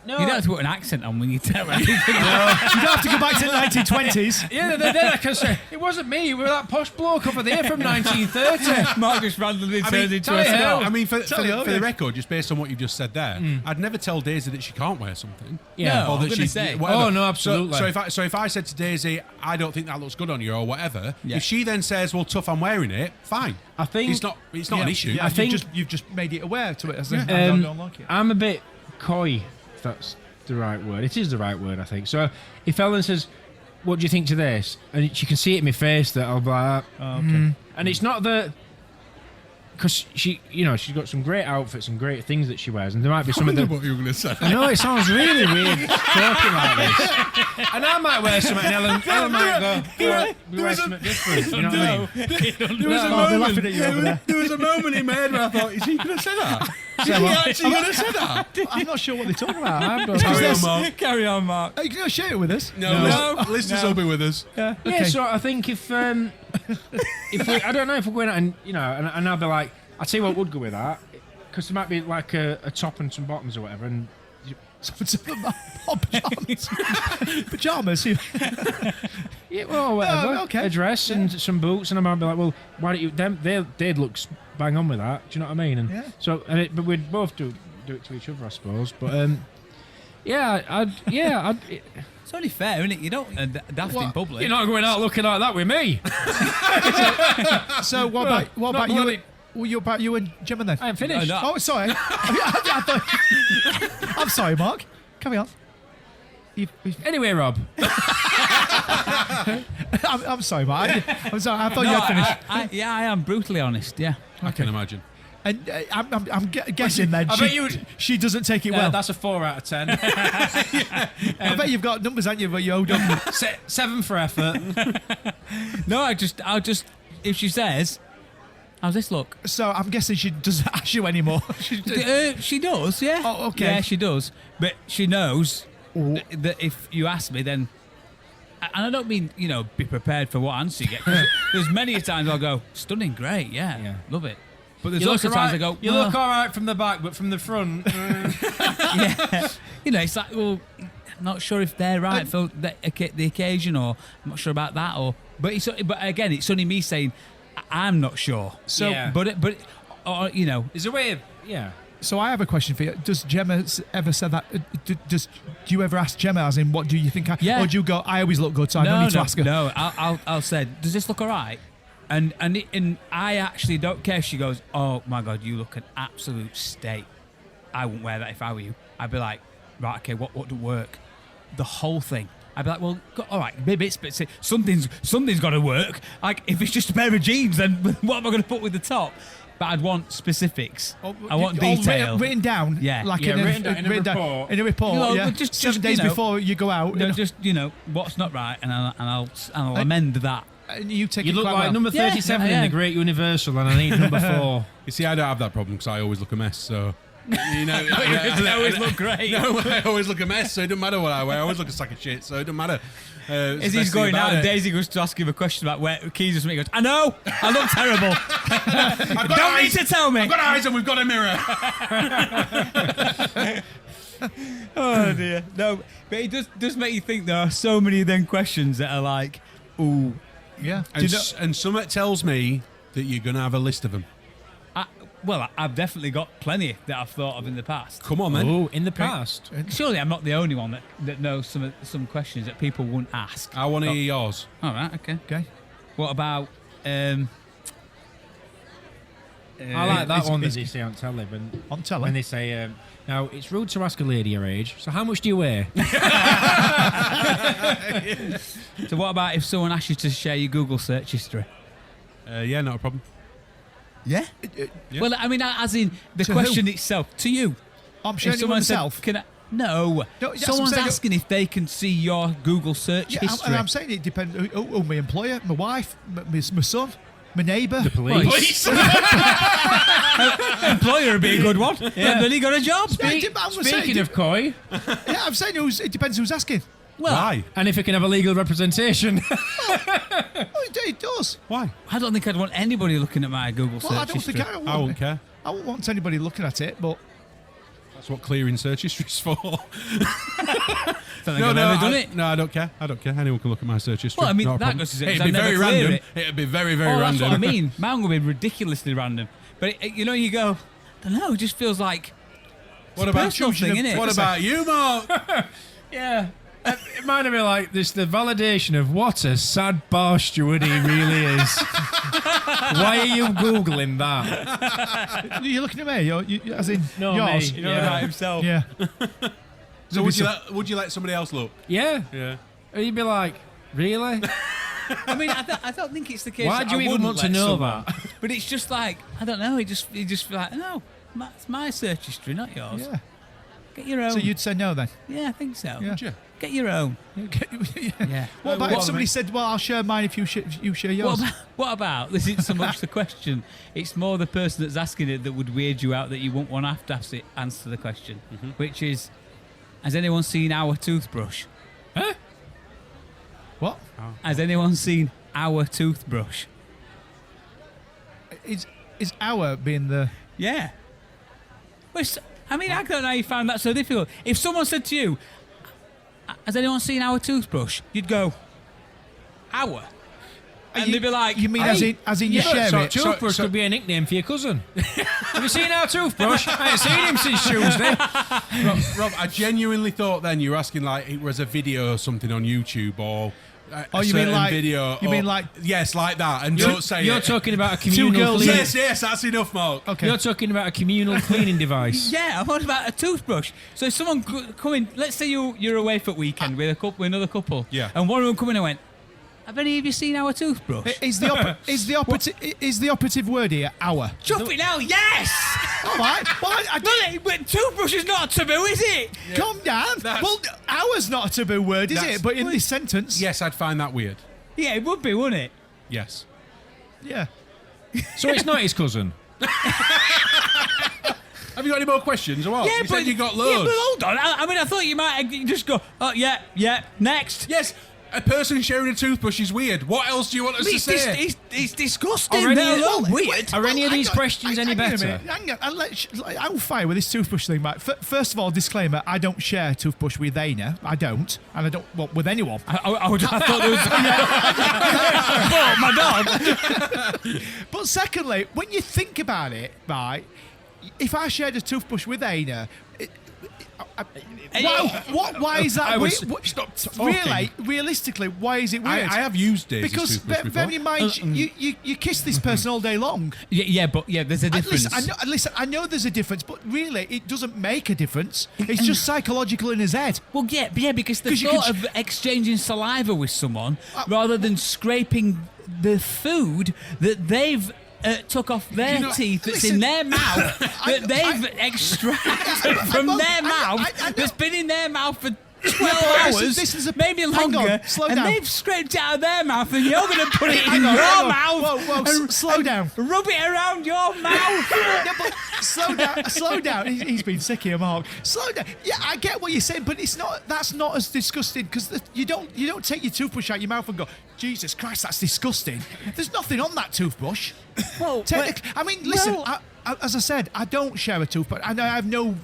No, You don't have to put an accent on when you tell her. You don't have to go back to the 1920s. yeah, then I can say, it wasn't me. You were that posh bloke over there from 1930. Mark just randomly turns into tell a you how. star. I mean, for Tell you, the record, just based on what you've just said there, I'd never tell Daisy that she can't wear something. Yeah. No, Or I'm that gonna she, say. whatever. Oh, no, absolutely. So if I said to Daisy, I don't think that looks good on you, or whatever, Yeah. if she then says, well, tough, I'm wearing it, fine. I think it's not an issue. Yeah, I think- you've just made it aware to it. As I don't like it. I'm a bit coy, if that's the right word. It is the right word, I think. So if Ellen says, what do you think to this? And she can see it in my face that I'll be like, Okay. and it's not that, because she's got some great outfits and great things that she wears, and there might be some of them. what you were going to say. I know it sounds really weird talking like this. And I might wear something, and Ellen might go, well, we wear something different. You know what I mean? There was a No, they're laughing at you over there. There was a moment in my head where I thought, is he going to say that? Is he actually going to say that? I'm not sure what they're talking about. Carry on, Mark. Carry on, Mark. Are you going to share it with us? No, listeners will be with us. Yeah. Yeah, so I think if we, I don't know if we're going out and and I'll be like, I'll tell you what would go with that, because there might be like a top and some bottoms or whatever, and Pajamas. Yeah, well, whatever. Oh, okay. A dress and some boots, and I might be like, well, why don't you? They'd look bang on with that. Do you know what I mean? And Yeah. so, but we'd both do it to each other, I suppose. But I'd. It's only fair, isn't it? You don't daft in public. You're not going out looking like that with me. So what about not you? bloody- What about you and Gemma then? I am finished. No. Oh, sorry. I'm sorry, Mark. Carry on. Anyway, Rob. I'm sorry, Mark. I'm sorry. I thought you had finished. I am brutally honest. Yeah. I can imagine. And I'm guessing then I bet you would- she doesn't take it well. That's a 4 out of 10. I bet you've got numbers, haven't you? But you owed up. 7 for effort. No, I'll just if she says, "How's this look?" So I'm guessing she doesn't ask you anymore. She does, yeah. Oh, okay. Yeah, she does. But she knows that if you ask me, then. And I don't mean, be prepared for what answer you get. 'Cause there's many times I'll go, stunning, great, yeah. Love it. But there's also times I go, you look all right from the back, but from the front. yeah. It's like, well, not sure if they're right for the occasion, or I'm not sure about that, but again, it's only me saying I'm not sure. So, Yeah. but There's a way of, So I have a question for you. Does Gemma ever say that? Do you ever ask Gemma, as in, what do you think? Yeah. Or do you go, I always look good, so I don't need to ask her? No, I'll say, does this look all right? And I actually don't care if she goes, oh my God, you look an absolute state. I wouldn't wear that if I were you. I'd be like, right, okay, what would work? The whole thing. I'd be like, well, all right, maybe something's got to work. Like, if it's just a pair of jeans, then what am I going to put with the top? But I'd want specifics. I want detail. Written down? Yeah. Like Yeah, in a report. In a report, yeah. Just 7 days before you go out. No, just what's not right, and I'll amend that. And you take you it look quite like well. number 37 Yeah. in the Great Universal, and I need number 4. You see, I don't have that problem because I always look a mess. So, I always look great. No, I always look a mess. So it doesn't matter what I wear. I always look a sack of shit. So it doesn't matter. As he's going out, and Daisy goes to ask him a question about where keys or something. He goes, I know, I look terrible. Don't need to tell me. I've got eyes and we've got a mirror. Oh dear. No, but it does make you think there are so many of them questions that are like, ooh. Yeah. And something tells me that you're going to have a list of them. I've definitely got plenty that I've thought of in the past. Come on, man. Oh, in the past. Surely I'm not the only one that knows some questions that people wouldn't ask. I want to hear yours. All right, okay. Okay. What about... I like that it's- one that it's- they say on telly. On telly? When they say, now, it's rude to ask a lady your age, so how much do you weigh? So what about if someone asks you to share your Google search history? Yeah, not a problem. Yeah? Yeah. Well, I mean, as in the To question itself, to you. I'm If sharing it with someone said, myself. can I... No. No, that's what Someone's I'm saying. asking if they can see your Google search Yeah, history. I'm saying it depends. Oh, my employer, my wife, my son, my neighbour. The police. Employer would be a good one. Yeah. Then he got a job. Speaking of coy, Yeah, I'm saying it depends who's asking. Well, Why? and if it can have a legal representation. Oh, it does. Why? I don't think I'd want anybody looking at my Google Well, search I don't history. think I won't care. I wouldn't want anybody looking at it, but That's what clearing search history is for. Don't think I've ever done it. No, I don't care. I don't care. Anyone can look at my search history. Well, I mean, Not a that problem. goes to say, It'd 'cause be I've very never cleared random. it. It'd be very, very Oh, random. that's what I mean. Mine would be ridiculously random. But, you go, I don't know, it just feels like What a about personal thing, innit? What about you, Mark? Yeah. It might have been like this, the validation of what a sad bastard he really is. Why are you Googling that? you're looking at me. As in No, yours. me. you know Yeah. about himself. Yeah. So would you let somebody else look? Yeah. Yeah. You'd be like, really? I mean, I don't think it's the case. Why that do you I even wouldn't want to let know someone. that? But it's just like, I don't know, you just feel like, no, it's my search history, not yours. Yeah. Get your own. So you'd say no then? Yeah, I think so. Yeah. Yeah. Get your own. Yeah. What about if somebody said, "Well, I'll share mine if you share yours"? What about? This isn't so much the question. It's more the person that's asking it that would weird you out that you won't want to have to answer the question, which is, has anyone seen our toothbrush? What? Has anyone seen our toothbrush? Is our being the? Yeah. Well, I mean, I don't know how you found that so difficult. If someone said to you, has anyone seen our toothbrush? You'd go, our? And they'd be like, You mean Hey, as in you share so it? toothbrush could be a nickname for your cousin. Have you seen our toothbrush? I ain't seen him since Tuesday. Rob, I genuinely thought then you were asking like it was a video or something on YouTube or Oh, a you mean certain like- video. you or- mean like- yes, like that. And don't say You're it. talking about a communal girls- cleaning. Yes, that's enough, Mark. Okay. You're talking about a communal cleaning device. yeah, I thought about a toothbrush. So if someone come in, let's say you're away for a weekend with another couple, Yeah. and one of them come in and went, have any of you seen our toothbrush? Is the operative word here our? Drop it now, yes! All right. Well, But toothbrush is not a taboo, is it? calm down. Well, our's not a taboo word, is That's- it? But in this sentence, Yes, I'd find that weird. Yeah, it would be, wouldn't it? Yes. yeah. So it's not his cousin. Have you got any more questions or what? You said you got Yeah, loads. but hold on. I mean, I thought you might just go, oh, yeah, next. Yes, a person sharing a toothbrush is weird. What else do you want us to say? It's disgusting. Are any, They're all weird. are any of these questions any Hang on a better? minute, hang on, I'll fire with this toothbrush thing, right? First of all, disclaimer: I don't share a toothbrush with Aina. I don't, and I don't with anyone. I thought there was. my dog. But secondly, when you think about it, right? If I shared a toothbrush with Aina, why is that I was- weird? stop talking. Really, realistically, why is it I weird? have used Daisy's because toothbrush before. bear in mind, you kiss this person all day long. Yeah, but there's a difference. Listen, I know there's a difference, but really, it doesn't make a difference. It's just psychological in his head. Well, yeah, because the 'Cause you thought can of exchanging saliva with someone rather than scraping the food that they've took off their teeth that's listen, in their mouth, that they've extracted from their mouth, I know. that's been in their mouth for 12 but hours, this is a- maybe hang longer, on, slow and down. they've scraped it out of their mouth, and you're going to put it in Hang your on, hang on. mouth Whoa, slow down. rub it around your mouth. Yeah, but slow down. He's been sick here, Mark. Slow down. Yeah, I get what you're saying, but it's not. That's not as disgusting because you don't take your toothbrush out your mouth and go, Jesus Christ, that's disgusting. There's nothing on that toothbrush. Well, Technically, I mean, listen. no. As I said, I don't share a toothbrush, and I have no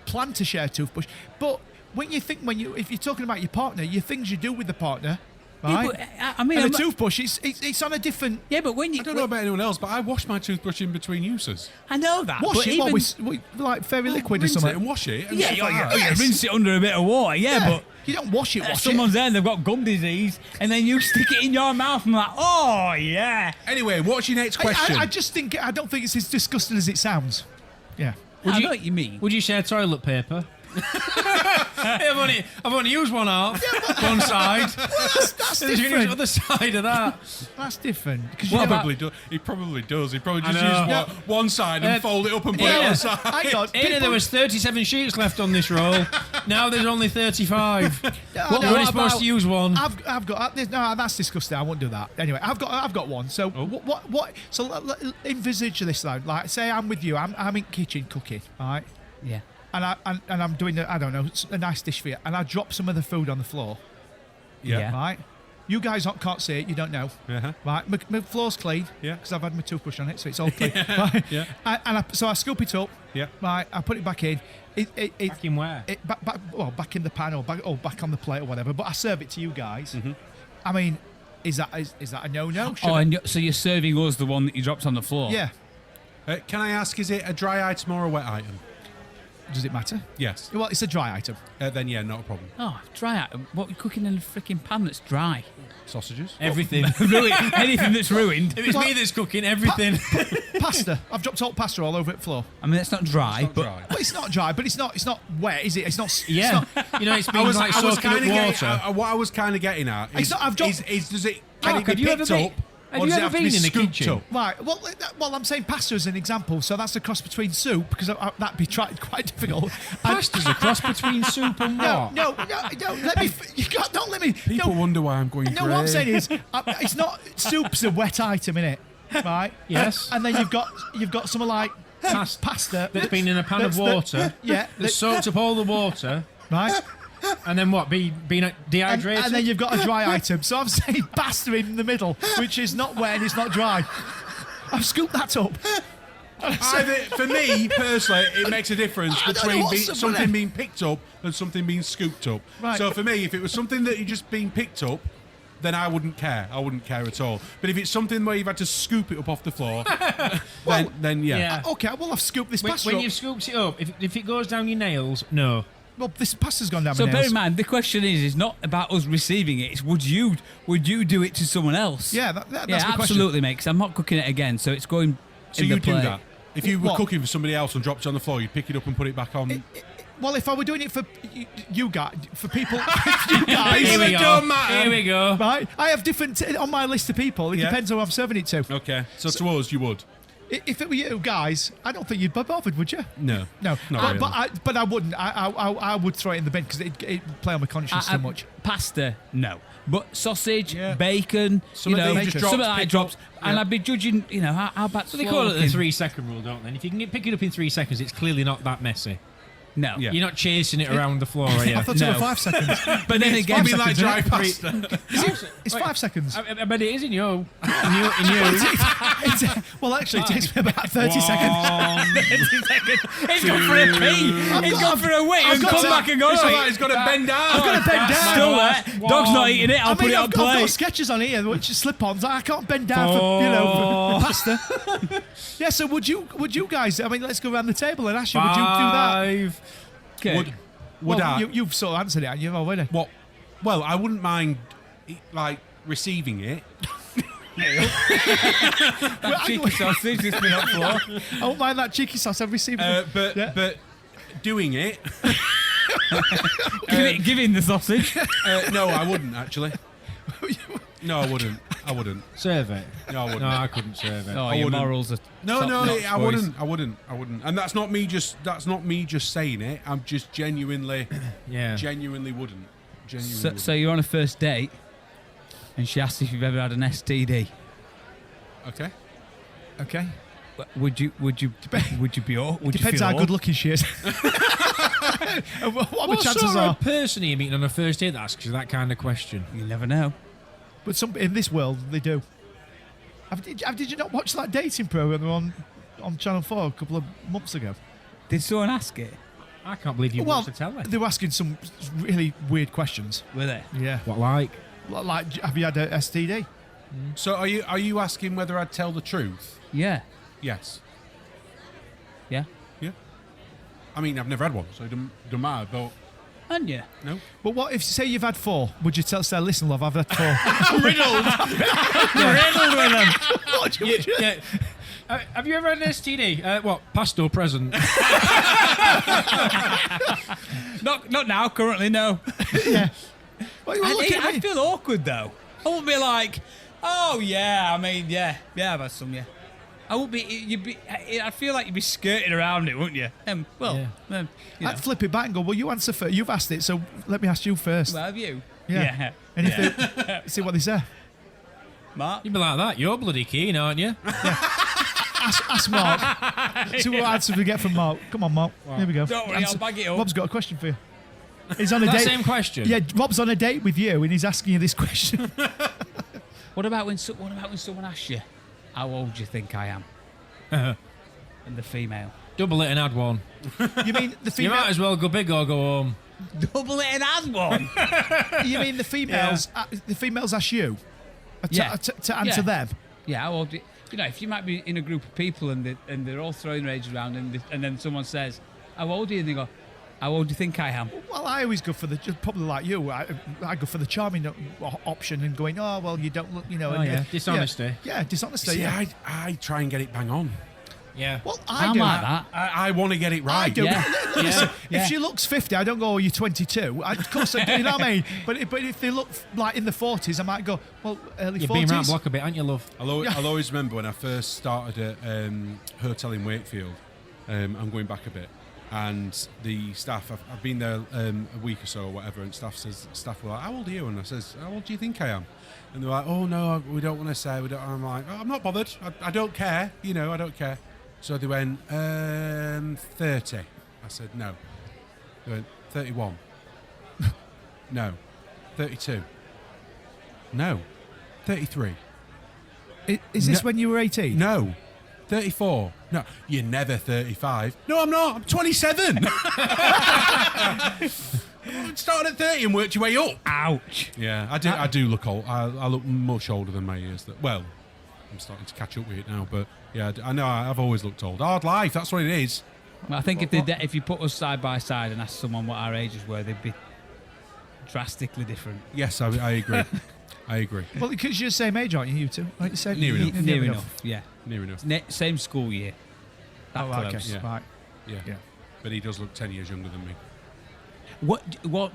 plan to share a toothbrush. But if you're talking about your partner, your things you do with the partner, right? Yeah, but, I mean, and a toothbrush, it's on a different. yeah, but when you I don't know about anyone else, but I wash my toothbrush in between uses. I know that. Wash but it even, with like fairy liquid or Rinse it something. and wash it. And yeah, stuff like yeah, that. yeah, rinse it under a bit of water. Yeah, but you don't wash it. Wash someone's there and they've got gum disease, and then you stick it in your mouth and like, oh yeah. Anyway, what's your next it. question? I don't think it's as disgusting as it sounds. Yeah. I know what you mean. Would you share toilet paper? I've only used one half, one side. That's There's the different. other side of that. That's different. Because He probably does. He probably just know. use one side and fold it up and put it on the side. Hang on. There was 37 sheets left on this roll. Now there's only 35. No, We're only supposed to use one. I've got no. That's disgusting. I won't do that. Anyway, I've got one. So what? So envisage this now. Like, say I'm with you. I'm in kitchen cooking. All right. Yeah. And I'm doing I don't know, a nice dish for you, and I drop some of the food on the floor. Yeah. Right. You guys can't see it. You don't know. Uh-huh. Right. My floor's clean. Yeah. Because I've had my toothbrush on it, so it's all clean. Right. Yeah. So I scoop it up. Yeah. Right. I put it back in. Back in where? Back in the pan or back on the plate or whatever. But I serve it to you guys. Mm-hmm. I mean, is that a no? So you're serving us the one that you dropped on the floor? Yeah. Can I ask, is it a dry item or a wet item? Does it matter? Yes. Well, it's a dry item. Then yeah, not a problem. Oh, dry item. What are you cooking in a freaking pan that's dry? Sausages? Everything. Anything that's ruined. If it's me that's cooking everything. Pasta. I've dropped all pasta all over the floor. I mean, it's not dry, Not but dry. Well, it's not dry, but it's not wet, is it? It's not. Yeah. It's You know, it's been like soaking up water. What I was kind of getting at is, It's not- I've dropped- does it Mark, can it be have you ever picked been- up have or you does it ever have to be been in the scooped kitchen? up? Right. Well, I'm saying pasta as an example, so that's a cross between soup because that'd be quite difficult. Pasta's a cross between soup and what? No. Let me. Don't let me. People wonder why I'm going No, grey. what I'm saying is, it's not. Soup's a wet item, innit? Right. Yes. And then you've got something like pasta That's been in a pan of that's- water. Yeah. That's soaked up all the water. Right. And then what? Being dehydrated? And then you've got a dry item. So I'm saying pasta in the middle, which is not wet and it's not dry. I've scooped that up. For me personally, it makes a difference I don't know between what's up with something it. being picked up and something being scooped up. Right. So for me, if it was something that you just being picked up, then I wouldn't care. I wouldn't care at all. But if it's something where you've had to scoop it up off the floor, then yeah. Yeah. Okay, well, I've scooped this pasta When up. you've scooped it up, if it goes down your nails, no. Well, this pasta's gone down So my bear nails. in mind, the question is not about us receiving it. It's would you do it to someone else? Yeah, that's the yeah, question. absolutely, mate. 'Cause I'm not cooking it again, so it's going. So in you the do plate. that? If you were What? cooking for somebody else and dropped it on the floor, you'd pick it up and put it back on. Well, if I were doing it for you guys, for people, you guys, Here we it go. don't matter. Here we go. right? I have different on my list of people. It Yeah. depends who I'm serving it to. Okay, so to us, you would. If it were you guys, I don't think you'd be bothered, would you? No. No, Not really. but I wouldn't. I would throw it in the bin because it'd play on my conscience too much. Pasta, no. But sausage, Yeah. bacon, Something that you just something dropped, like that picked drops. up. And Yeah. I'd be judging, how bad. So they call it the 3-second rule, don't they? And if you can pick it up in 3 seconds, it's clearly not that messy. No. Yeah. You're not chasing it around the floor, are you? I thought it No. was 5 seconds. But then again, I mean, like dry seconds, pasta. It's 5 seconds. I bet it is in you. Well, actually, it takes me about 30 seconds. he's gone for a pee. He's gone for a wee and got come to- back and go. It's "Right, like it's got to bend down. I've got to bend down. Still there. Dog's not eating it. I'll put it on I've got plate. sketches on here, which are slip-ons. I can't bend down for pasta. Yeah. So would you guys? I mean, let's go around the table and ask you. Would you do that? 5. Okay. Would Well, I? you've sort of answered it, haven't you already? What? Well, I wouldn't mind, like, receiving it. Cheeky sausage that's been up floor. I won't mind that cheeky sauce I've received. But doing it, Give in the sausage. no, I wouldn't actually. No, I wouldn't. I wouldn't. Serve it. No, I wouldn't. No, I couldn't serve it. Oh, I your wouldn't. morals are No, top-notch, I boys. wouldn't. I wouldn't. And that's not me just saying it. I'm just genuinely wouldn't. So you're on a first date, and she asks if you've ever had an STD. Okay. Okay. Would you be all? Would Depends you feel how good looking she is. And what the What chances sort are? of person are you meeting on a first date that asks you that kind of question? You never know. But some in this world they do. Did you not watch that dating program on Channel 4 a couple of months ago? Did someone ask it? I can't believe you Well, watched the telly. they were asking some really weird questions. Were they? Yeah. What like? Like, have you had a STD? So are you asking whether I'd tell the truth? Yeah. Yes. Yeah. Yeah. I mean, I've never had one, so it doesn't matter. But And yeah. no. But what if, say you've had 4, would you say, listen, love, I've had 4? Riddled with them. What would you- Yeah. Have you ever had an STD? What? Past or present? Not now. Currently, no. What, you were looking at I'd me? feel awkward though. I wouldn't be like, oh yeah. I mean, yeah, I've had some. Yeah. I would be. You'd be. I feel like you'd be skirting around it, wouldn't you? You know. I'd flip it back and go, well, you answer first. You've asked it, so let me ask you first. Well, have you? Yeah. And if they see what they say. Mark. You'd be like that. You're bloody keen, aren't you? Ask Mark. See what answer we get from Mark. Come on, Mark. Here we go. Don't worry, I'll bag it up. Rob's got a question for you. He's on a That date. same question. Yeah, Rob's on a date with you, and he's asking you this question. What about when someone asks you, how old do you think I am? And the female. Double it and add one. You mean the You female? might as well go big or go home. Double it and add one. You mean the females? The females ask you to answer them. Yeah, how old? You know, if you might be in a group of people and they're all throwing their age around, and then someone says, "How old are you?" and they go, "How old do you think I am?" Well, I always go for probably like you. I go for the charming option and going, oh well, you don't look, you know. Oh, and, yeah. Dishonesty. Yeah, dishonesty. See, yeah. I try and get it bang on. Yeah. Well, I I'm do. like that. I want to get it I right. do. Yeah. Listen, Yeah. if she looks 50, I don't go, oh, you're 22. Of course, I do, you know what I mean? But if they look like in the 40s, I might go, well, early You've 40s. been round block a bit, haven't you, love? I'll always remember when I first started at hotel in Wakefield. I'm going back a bit, and the staff. I've been there a week or so or whatever, and staff were like, "How old are you?" And I says, "How old do you think I am?" And they're like, "Oh no, we don't want to say." I'm like, "Oh, I'm not bothered. I don't care. You know, I don't care." So they went 30. I said no. They went 31. No. 32. No. 33. Is this when you were 18? No. 34. No, you're never 35. No, I'm not. I'm 27. Started at 30 and worked your way up. Ouch. Yeah, I do look old. I look much older than my years. Well, I'm starting to catch up with it now, but yeah, I know I've always looked old. Hard life, that's what it is. Well, I think if you put us side by side and ask someone what our ages were, they'd be drastically different. Yes, I agree. I agree. Well, because you're the same age, aren't you? You two, like the same. Near enough. Near enough. Yeah. Near enough. Same school year. That Oh, okay. close. Yeah. Right. Yeah. But he does look 10 years younger than me. What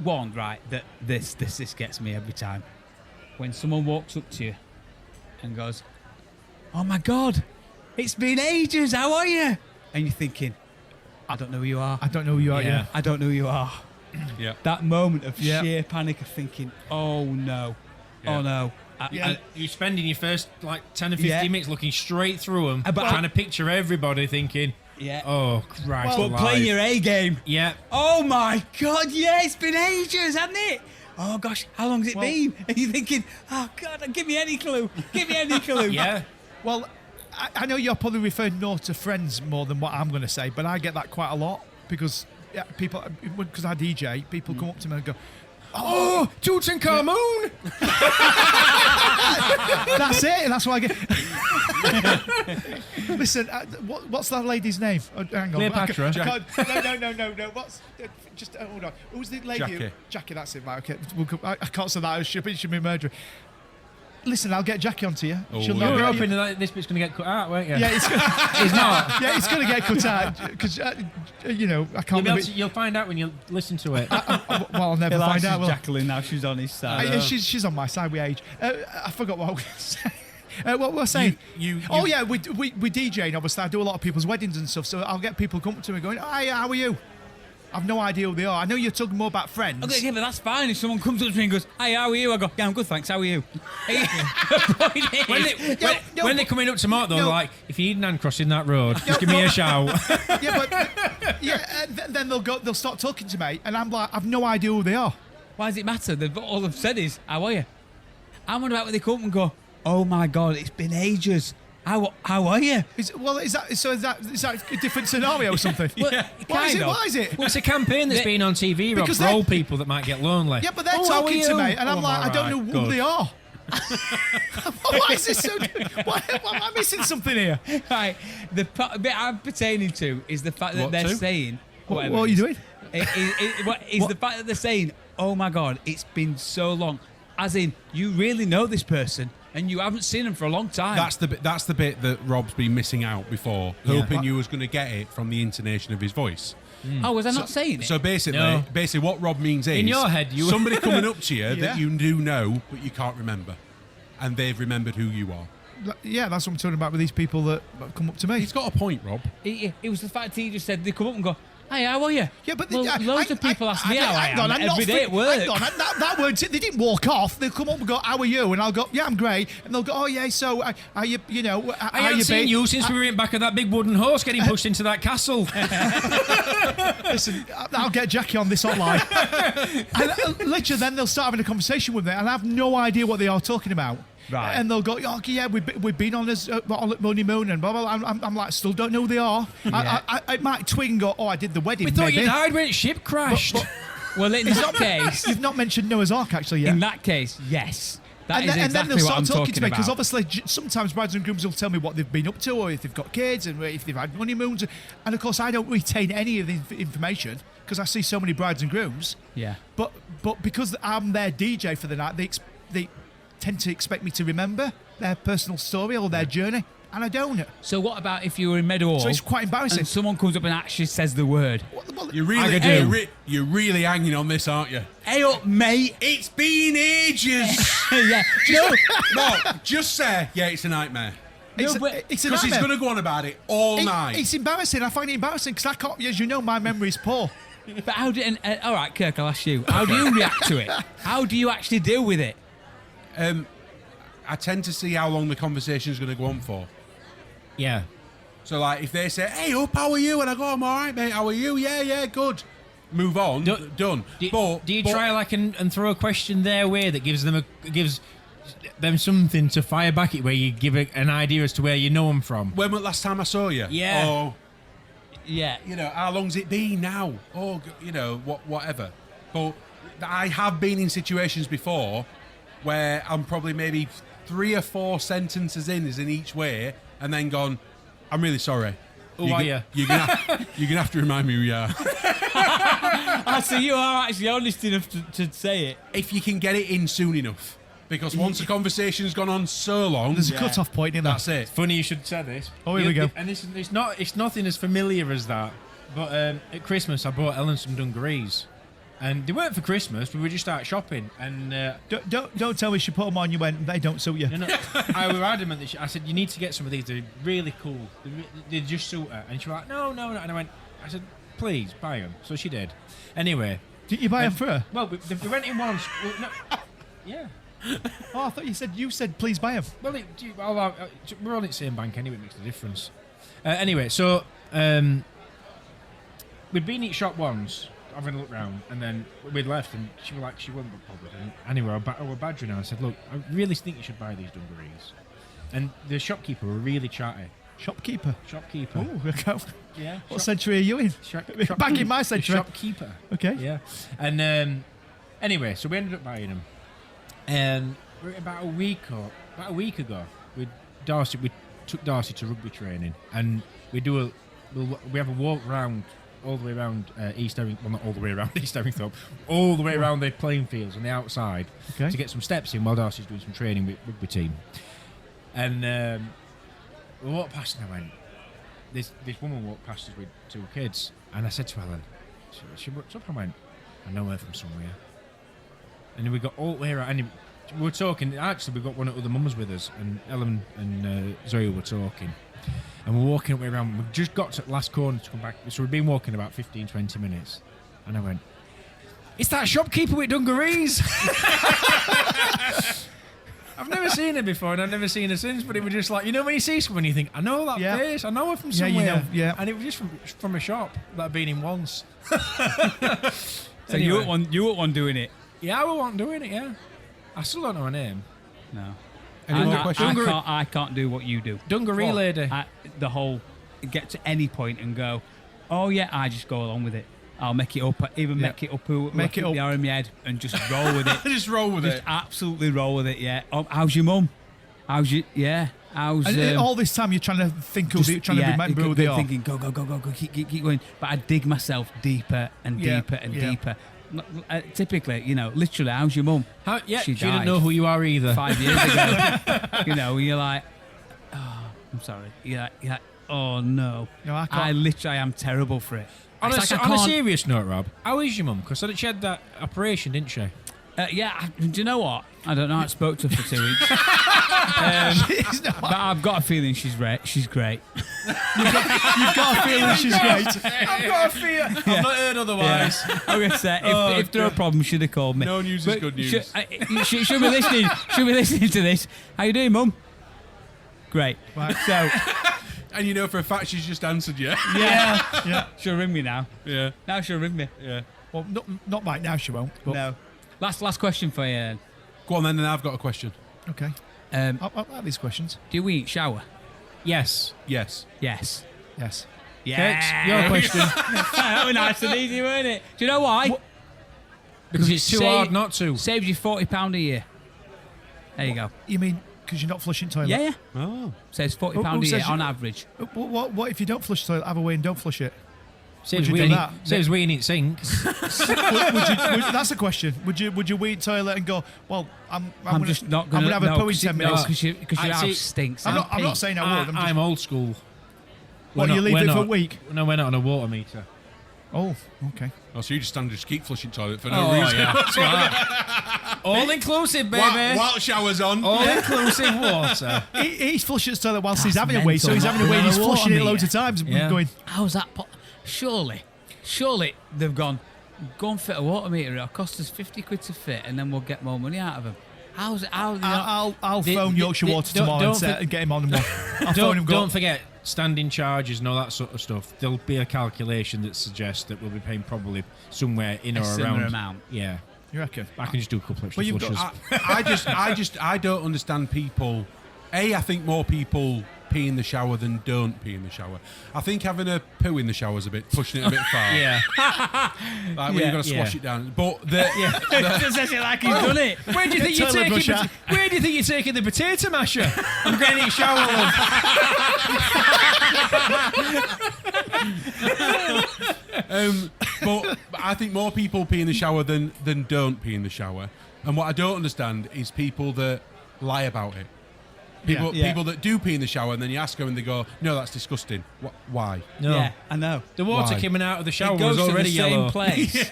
one, right, that this gets me every time. When someone walks up to you and goes, "Oh my God, it's been ages, how are you?" And you're thinking, I don't know who you are. I don't know who you are. Yeah. I don't know who you are. Yeah. That moment of Yeah. sheer panic of thinking, oh no, Yeah. oh no. You're spending your first 10 or 15 Yeah. minutes looking straight through them, But trying to picture everybody, thinking, Yeah. "Oh Christ!" But alive." playing your A game. Yeah. Oh my God, yeah, it's been ages, hasn't it? Oh gosh, how long's it Well- been? And you're thinking, oh God, give me any clue. Give me any clue. Yeah. Well, I know you're probably referring more to friends more than what I'm going to say, but I get that quite a lot because people, because I DJ, people come up to me and go, Oh, Tutankhamun! "That's it." And that's why I get. Listen, what's that lady's name? Oh, hang on. Cleopatra. I can't- No. What's just hold on? Who's the lady? Jackie. That's it. Right. Okay. I can't say that. It should be murderer. Listen, I'll get Jackie onto you. Oh, She'll yeah. know. You were hoping that this bit's going to get cut out, weren't you? Yeah, it's It's not. yeah, it's going to get cut out because you know I can't. You'll find out when you listen to it. Well, I'll never Well, find she's out. Will I? Jacqueline now, she's on his side. She's on my side with age. I forgot what I was saying. What was I saying? Oh yeah, we DJing. Obviously, I do a lot of people's weddings and stuff. So I'll get people come up to me going, "Hi, how are you?" I've no idea who they are. I know you're talking more about friends. Okay, yeah, but that's fine. If someone comes up to me and goes, "Hi, how are you?" I go, "Yeah, I'm good, thanks. How are you?" When they're coming up to Mark, though, No. like, "If you need an hand crossing that road, just give me a shout." Then they'll start talking to me, and I'm like, I've no idea who they are. Why does it matter? All they've said is, "How are you?" I'm wondering about when they come up and go, "Oh my God, it's been ages. How are you?" Is that a different scenario or something? Well, Why is kind it? of. Why is it? Well, it's a campaign that's been on TV, Rob, Because for old they're- people that might get lonely. Yeah, but they're Oh, how are talking to you? me, and I'm Oh, like, I don't alright, know who good. they are. Why is this so? Why am I missing something here? Right. The bit I'm pertaining to is the fact that What they're to? saying. What whatever are it you is. doing? Is the fact that they're saying, "Oh my God, it's been so long," as in you really know this person and you haven't seen them for a long time. That's the bit that Rob's been missing out before, hoping you was going to get it from the intonation of his voice. Oh, was I not saying it? So basically, No. what Rob means is In your head, you- somebody coming up to you Yeah. that you do know but you can't remember, and they've remembered who you are. Yeah, that's what I'm talking about with these people that come up to me. He's got a point, Rob. It was the fact he just said they come up and go, "Hi, how are you?" Yeah, but well, loads of people ask me how I am every day at work. Hang on, that word, they didn't walk off. They'll come up and go, "How are you?" And I'll go, "Yeah, I'm great." And they'll go, "Oh yeah, so are you? You know, I haven't seen you since we were in back of that big wooden horse getting pushed into that castle. Listen, I'll get Jackie on this hotline." And literally, then they'll start having a conversation with me, and I have no idea what they are talking about. Right. And they'll go, "Oh, yeah, we've been on this honeymoon and blah blah." blah. I'm like, still don't know who they are. I might twig and go, "Oh, I did the wedding." We thought maybe. you died when ship crashed. Well, in that case, You've not mentioned Noah's Ark actually yet. in that case, yes, that And is then exactly they'll what I'm start talking talking to me because about. obviously sometimes brides and grooms will tell me what they've been up to or if they've got kids and if they've had honeymoons. And of course, I don't retain any of the information because I see so many brides and grooms. Yeah. But because I'm their DJ for the night, they tend to expect me to remember their personal story or their journey, and I don't. So what about if you were in Meadowhall So it's quite embarrassing. and someone comes up and actually says the word, Well, You're really hanging on this, aren't you? "Hey up, mate." It's been ages. Yeah. No, just say, yeah, it's a nightmare. it's, No, but- it's a Because he's nightmare. going to go on about it all night. It's embarrassing. I find it embarrassing because I can't. As you know, my memory is poor. But how do? All right, Kirk, I'll ask you. How do you react to it? How do you actually deal with it? I tend to see how long the conversation is going to go on for. Yeah. So, like, if they say, "Hey, up, how are you?" and I go, "I'm all right, mate. How are you?" Yeah, good. Move on. Done. Do you try like and throw a question their way that gives them gives them something to fire back at where you give an idea as to where you know them from. When was the last time I saw you? Yeah. Oh, Yeah. you know, how long's it been now? Oh, you know, whatever. But I have been in situations before where I'm probably maybe 3 or 4 sentences in each way, and then gone, I'm really sorry. Who are you? You're gonna have to remind me who you are. So you are actually honest enough to say it. If you can get it in soon enough. Because once the conversation's gone on so long, There's a cut-off point in that's that. it. Funny you should say this. Oh, here we go. And it's nothing as familiar as that. But at Christmas, I bought Ellen some dungarees. And they weren't for Christmas, we were just out shopping. And Don't tell me she put them on. You went. They don't suit you. I was adamant that I said, you need to get some of these. They're really cool. They just suit her. And she was like, no. And I said, please buy them. So she did. Anyway. Did you buy them for her? Well, they went in once. Well, no, yeah. Oh, I thought you said please buy them. Well, we're on the same bank anyway. It makes a difference. Anyway, so we'd been at shop once, having a look round, and then we'd left, and she was like, she wasn't bothered. And anyway, I was badgering her. I said, look, I really think you should buy these dungarees. And the shopkeeper were really chatty. Shopkeeper. Shopkeeper. Oh, okay. Yeah. What century are you in? Back in my century. Shopkeeper. Okay. Yeah. And anyway, so we ended up buying them. And about a week ago, we took Darcy to rugby training, and we have a walk round all the way around East Erringthorpe. Well, not all the way around East Erringthorpe, all the way around the playing fields on the outside to get some steps in while Darcy's doing some training with rugby team. And we walked past, and I went, this woman walked past us with 2 kids, and I said to Ellen, she what's up? I went, I know her from somewhere. And we got all the way around, and we were talking. Actually, we got one of the other mums with us, and Ellen and Zoe were talking. And we're walking all the way around. We just got to the last corner to come back. So we've been walking about 15, 20 minutes. And I went, it's that shopkeeper with dungarees. I've never seen her before, and I've never seen her since, but it was just like, you know when you see someone, you think, I know that face, I know her from somewhere. And it was just from a shop that I've been in once. So you were one doing it? Yeah, I wasn't doing it, yeah. I still don't know her name. No. Any more questions? I can't do what you do. Dungaree lady. The whole get to any point and go, oh yeah, I just go along with it. I'll make it up. Make it up. Make it up. The arm in my head and just roll with it. Just roll with it. Just absolutely roll with it. Yeah. How's your mum? How's you? Yeah. How's and all this time you're trying to think of it, trying to remember who they are. Thinking go, keep going. But I dig myself deeper and deeper and deeper. Typically, literally, how's your mum? She didn't know who you are either. 5 years ago. You're like, oh, I'm sorry. You're like, oh no. No, I can't. I literally am terrible for it. On a serious note, Rob, how is your mum? Because she had that operation, didn't she? Yeah, do you know what? I don't know. I spoke to her for 2 weeks. But I've got a feeling she's great. You've got a feeling she's great. I've got a feeling. I've not heard otherwise. Yeah. I'm gonna say, if there are problems, she'd have called me. No news is good news. She'll be listening. She'll be listening to this. How you doing, Mum? Great. Right. So, and for a fact she's just answered you. Yeah. She'll ring me now. Yeah. Now she'll ring me. Yeah. Well, not right now. She won't. But No. Last question for you. Go on then, and I've got a question. Okay. I'll have these questions. Do we shower? Yes. Yes. Yes. Yes. Yeah. Your question. That was nice and easy, weren't it? Do you know why? Because it's too hard not to. Saves you £40 a year. There you go. You mean because you're not flushing toilet? Yeah. Oh. Saves £40 a year on average. What if you don't flush the toilet? Have a way and don't flush it. Saves would you do that? Saves we in it sinks. That's a question. Would you wee toilet and go? Well, I'm just not going to have a poo in 10 minutes because your house stinks. I'm not saying I would. I'm old school. What, you leave it for a week? No, we're not on a water meter. Oh, okay. Oh, so you just keep flushing toilet for no reason. Yeah. All inclusive, baby. While shower's on. All inclusive water. He's flushing his toilet whilst he's That's having a wee, so he's having a wee and he's mental. flushing it loads of times. Yeah. Going, How's that? Surely they've gone. Go and fit a water meter. It'll cost us 50 quid to fit, and then we'll get more money out of them. How's it? I'll phone Yorkshire Water tomorrow and get him on the I'll phone him. Don't forget standing charges and all that sort of stuff. There'll be a calculation that suggests that we'll be paying probably somewhere in or around. Amount. Yeah. You reckon? I can just do a couple extra Well, you've flushes. got- I don't understand people. I think more people pee in the shower than don't pee in the shower. I think having a poo in the shower is a bit pushing it a bit far. yeah. Like when you've got to swash it down. But Just says it like he's done it. Where do you think you're Toilet taking? brush out. Where do you think you're taking the potato masher? I'm getting it shower love. but I think more people pee in the shower than don't pee in the shower. And what I don't understand is people that lie about it. People that do pee in the shower, and then you ask them and they go, "No, that's disgusting." Why? No. Yeah, I know. The water Why? coming out of the shower It goes was to already the same yellow. place.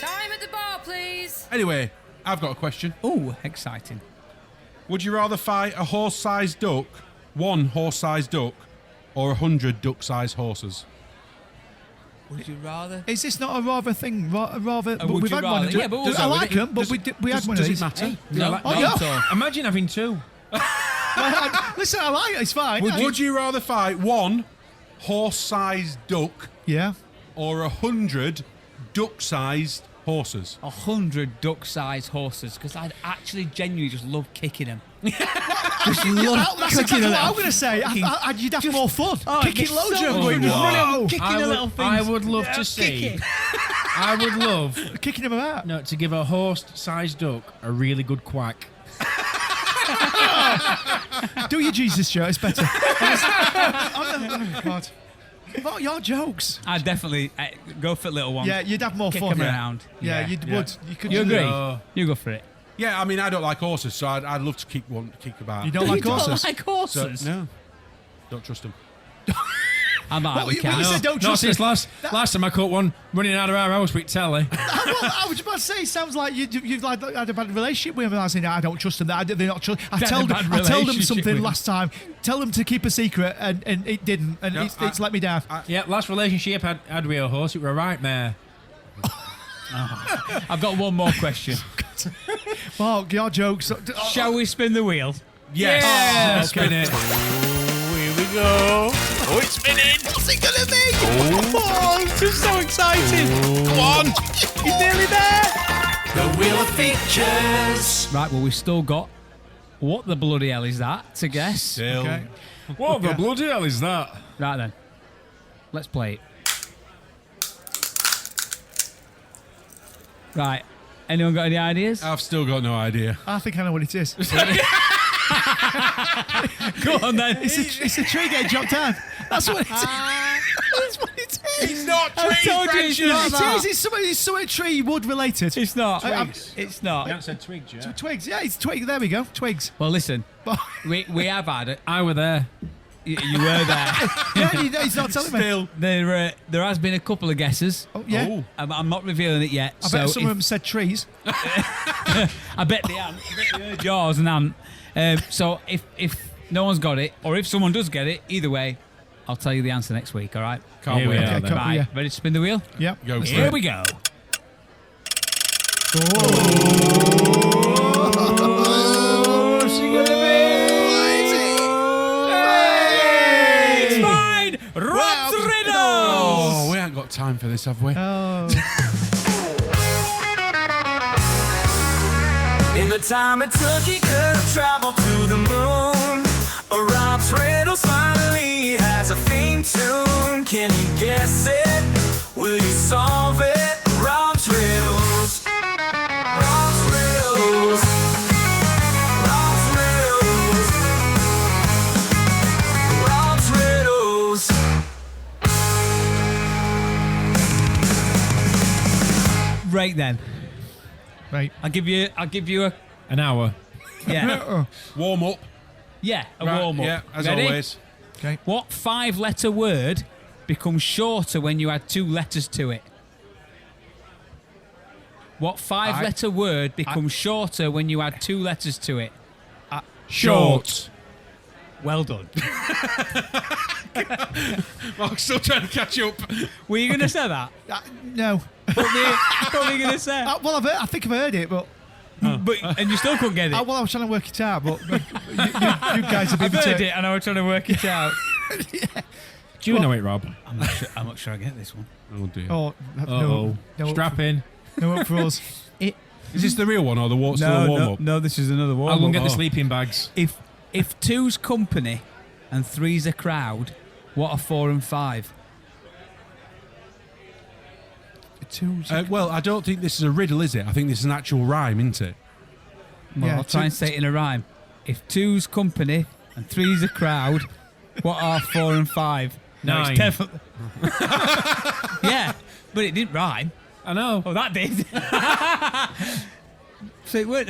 Time at the bar, please. Anyway, I've got a question. Oh, exciting. Would you rather fight a horse-sized duck, one horse-sized duck, or 100 duck-sized horses? Would you rather? Is this not a rather thing? Rather, but would we've you had rather? one. Yeah, but also I with like it- them, but we had one of Does these. it matter? Hey, no, Oh, yeah. mailto. Imagine having two. Listen, I like it. It's fine. Would you rather fight one horse-sized duck Yeah. or 100 duck-sized horses? 100 duck-sized horses, because I'd actually genuinely just love kicking them. Just love That's kicking exactly a what I'm little. going to say. You'd have more fun. it'd be Kicking loads so of them. fun. Going, Wow. whoa. Kicking I the would, little things. I would love to Kick see. it. I would love Kicking them about. to give a horse-sized duck a really good quack. Do your Jesus shirt. It's better. Oh, God. What are your jokes? I'd definitely go for little one. Yeah, you'd have more Kick fun. them around. Yeah, you Yeah. would. You could. You do agree? that. You go for it. Yeah, I mean, I don't like horses, so I'd love to kick about. You don't like you horses? don't like So, horses? no, don't trust them. I'm What, like, we you can't. said don't Not trust since it. last time I caught one running out of our house with telly. Well, I was about to say, it sounds like you've like had a bad relationship with them. I was saying, I don't trust them. They're not trust. I Had a told bad them relationship something with them. last time. Tell them to keep a secret, and it didn't, and No, it's let me down. Yeah, last relationship had with a horse. It were a right mare. I've got one more question. Oh, your jokes. Shall we spin the wheel? Yes. Spin it. Here we go. Oh, it's spinning. What's it gonna be? Oh, I'm just so excited. Come on. He's nearly there. The Wheel of Features. Right, well, we've still got what the bloody hell is that to guess. Still. Okay. What the bloody hell is that? Right then, let's play it. Right, anyone got any ideas? I've still got no idea. I think I know what it is. Go on then. It's a tree getting chopped down. That's what it is. That's what it is. It's not I told you it's not that. It's something tree wood related. It's not. Twigs. It's not. You haven't said twig, Joe. Twigs. Yeah, it's twig. There we go. Twigs. Well, listen, we have had it. I were there. You were there. Yeah, he's not telling me. Still. There has been a couple of guesses. Oh, yeah. Oh. I'm not revealing it yet. I so bet some if- of them said trees. I bet they ant. I bet they heard yours and ant. So if no one's got it, or if someone does get it, either way, I'll tell you the answer next week. All right? Can't Here we wait. are, Okay, then. come- Right. yeah. Ready to spin the wheel? Yep. Go for Here it. we go. It's mine. Rats Riddles. Oh, we ain't got time for this, have we? Oh. In the time it took, he could have traveled to the moon. Rob's riddle finally has a theme tune. Can you guess it? Will you solve it? Rob's riddles. Rob's riddles. Rob's riddles. Rob's riddles. Right then. Right. I'll give you a An hour. yeah. Warm up. Yeah, a Right, warm up. Yeah, as Ready? always. Okay. What 5-letter word becomes shorter when you add 2 letters to it? What 5-letter word becomes shorter when you add 2 letters to it? Short. Well done. I'm still trying to catch up. Were you going to say that? No. What were you going to say? Well, I think I've heard it, but And you still couldn't get it. well, I was trying to work it out. But you guys have I've been heard it and I was trying to work it out. Do you know it, Rob? I'm not sure I get this one. Oh dear. Oh, Uh-oh. no, Strap in. no up for us. Is this the real one or the still a warm up? No, this is another warm I'll up. go and get the sleeping bags. If two's company and three's a crowd, what are 4 and 5? Well, I don't think this is a riddle, is it? I think this is an actual rhyme, isn't it? Well, Yeah, I'll try and say it in a rhyme. If two's company and three's a crowd, what are 4 and 5? No, 9. it's definitely. Yeah, but it didn't rhyme. I know. Oh, that did. So it weren't.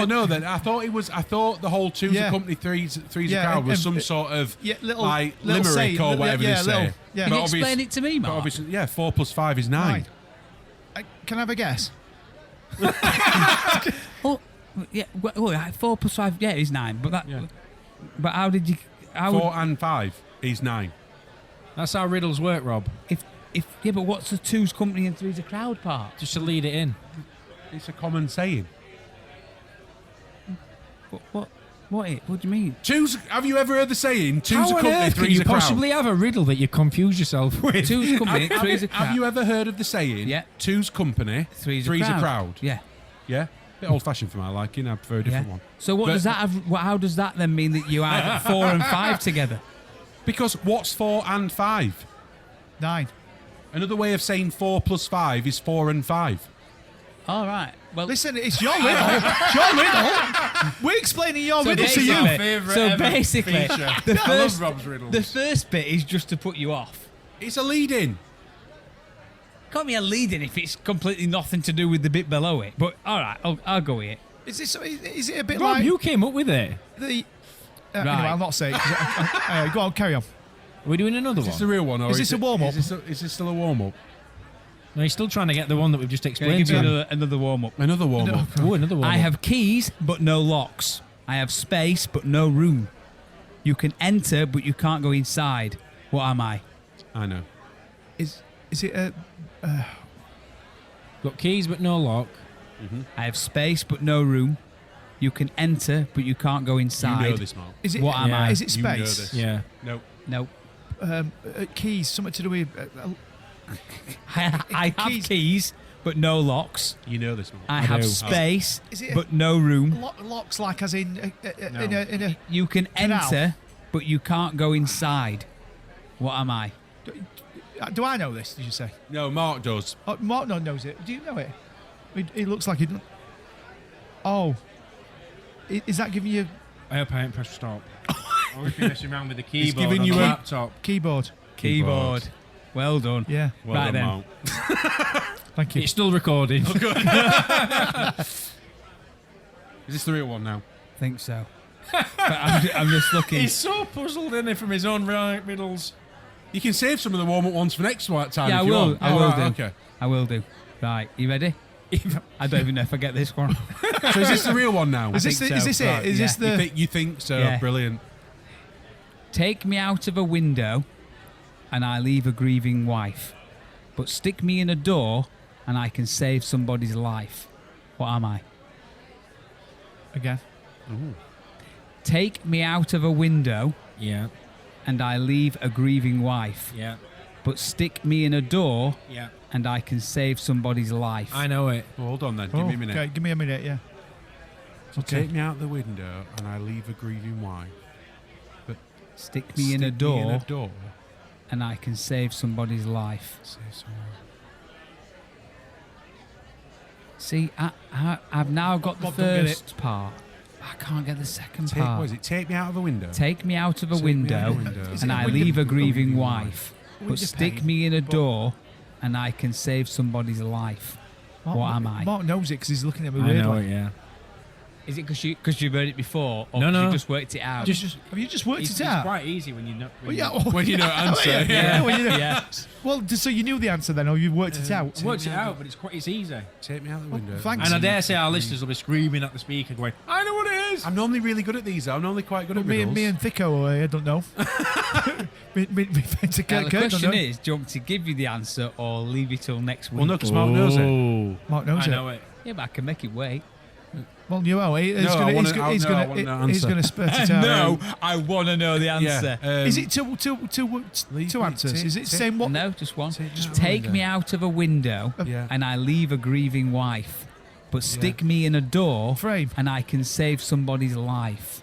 No, then I thought the whole two's Yeah. a company, three's Yeah, a crowd was and- some sort of little limerick saying, or whatever they say. yeah. Can But you explain it to me, But Mark? obviously, yeah, 4 plus 5 is 9. Can I have a guess? Oh, yeah. Well, 4 plus 5, yeah, is 9. But that. Yeah. But how did you? How 4 and 5 is 9. That's how riddles work, Rob. if yeah, but what's the two's company and three's a crowd part? Just to lead it in. It's a common saying. What do you mean? Have you ever heard the saying, two's How a on company, earth can three's you a crowd? possibly have a riddle that you confuse yourself with? Two's company, three's a crowd. Have you ever heard of the saying, Yeah. two's company, Three's a crowd? Yeah. Yeah? Bit old-fashioned for my liking. I prefer a different one. So what But- does that have? How does that then mean that you add 4 and 5 together? Because what's 4 and 5? 9. Another way of saying 4 plus 5 is 4 and 5. All right. Well, Listen, it's your riddle. It's your riddle. We're explaining your riddle to you. basically, the I first, love Rob's riddles. the first bit is just to put you off. It's a lead-in. Can't be a lead-in if it's completely nothing to do with the bit below it. But all right, I'll go with it. Is it a bit Rob, like you came up with it. the? Right. Anyway, I'll not say it. Go on, carry on. Are we doing another Is this one? the real one? Or Is this a warm-up? Is this still a warm-up? No, he's still trying to get the one that we've just Can I explained give to you him. another warm-up? Another warm-up. Oh, another one. I have keys but no locks. I have space but no room. You can enter but you can't go inside. What am I? I know. Is it a? Got keys but no lock. I have space but no room. You can enter but you can't go inside. You know this, Mark. Is it? What am I? Is it You know space? this. Yeah. No. No. Keys, something to do with. I have Keys. keys but no locks. You know this, Mark. I have do. space Is it a- but no room. Locks, like as in No. in a. You can Canal. enter but you can't go inside. What am I? Do I know this? Did you say? No, Mark does. Oh, Mark knows it. Do you know it? It looks like it. Oh, is that giving you I hope I ain't pressed stop. I always be messing around with the keyboard giving on you the a- laptop. keyboard? Keyboard. Well done. Yeah. Well Right done, then. Mark. Thank you. It's still recording. Is this the real one now? Think so. But I'm just looking. He's so puzzled in it from his own riddles. You can save some of the warm-up ones for next time Yeah, if you want. I will right, do. Okay. I will do. Right, you ready? I don't even know if I get this one. So is this the real one now? Is this think the, is so. this it? Right, Is this yeah. the? You think so? Yeah. Brilliant. Take me out of a window, and I leave a grieving wife. But stick me in a door, and I can save somebody's life. What am I? Again. Take me out of a window, Yeah. and I leave a grieving wife. Yeah. But stick me in a door, Yeah. and I can save somebody's life. I know it. Well, hold on then. Give me a minute. Okay, give me a minute. Yeah. So take me out the window and I leave a grieving wife. But Stick me in stick a door, Me in a door. and I can save somebody's life. Say someone. See, I've now got the Rob, don't get first part. I can't get the second Take, part. what is it? Take me out of a window. Take me out of a Take me out window, of a window. Is it and a I window- leave a grieving grieving wife. But Window stick pane, me in a but- door, and I can save somebody's life. Mark, What am I? Mark knows it because he's looking at me I weirdly. know it, yeah. Is it because you've heard it before, or No, 'cause no. you just worked it out? Have you just worked It's it out? quite easy when you know. Well, yeah. When you know answer. Yeah, Yeah. when you know- yeah. Well, so you knew the answer then, or you worked it out? I worked it out, but it's easy. Take me out the window. thanks. And I dare say our listeners will be screaming at the speaker, going, "I know what it is." I'm normally really good at these. I'm normally quite good at Me riddles. and Thicko, I don't know. me friends are Now, the Kurt don't question know. is, do you want me to give you the answer or leave it till next week? Well, no, because Mark knows it. Oh, Mark knows I know it. Yeah, but I can make it wait. Well, you know, he's No, I going wanna- to I- he's no, I going wanna know to he's answer. going to spurt it out. No, I want to know the answer. Yeah. Is it two Leave me- answers? take- Is it take- same one? No, just one. Take me out of a Take window. me out of a window, Yeah. and I leave a grieving wife. but stick me in a door Frame. and I can save somebody's life.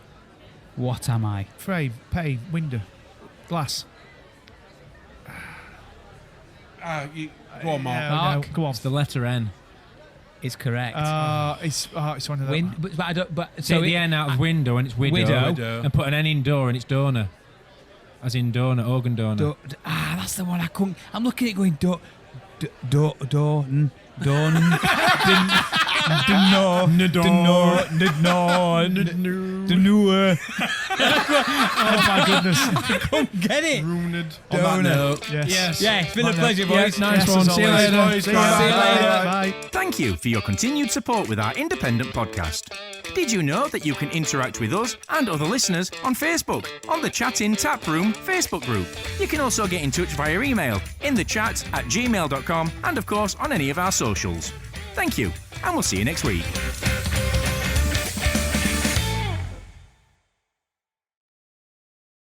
What am I? Frame, pane, window, glass. Go on, Mark. Yeah, no, Mark. go on. It's the letter N. Is correct. It's one of them. But I don't. But Take so the N out of window and it's widow, Widow. and put an N in door and it's donor. As in donor, organ donor. that's the one I couldn't. I'm looking at it going Oh my goodness. Get it? On that note, Yes. Yeah, it's been a pleasure, Yes, boys. nice one. as See you always. later. See you Bye. Bye. Thank you for your continued support with our independent podcast. Did you know that you can interact with us and other listeners on Facebook, on the Chat In Tap Room Facebook group? You can also get in touch via email, innthechat@gmail.com, and of course on any of our socials. Thank you, and we'll see you next week.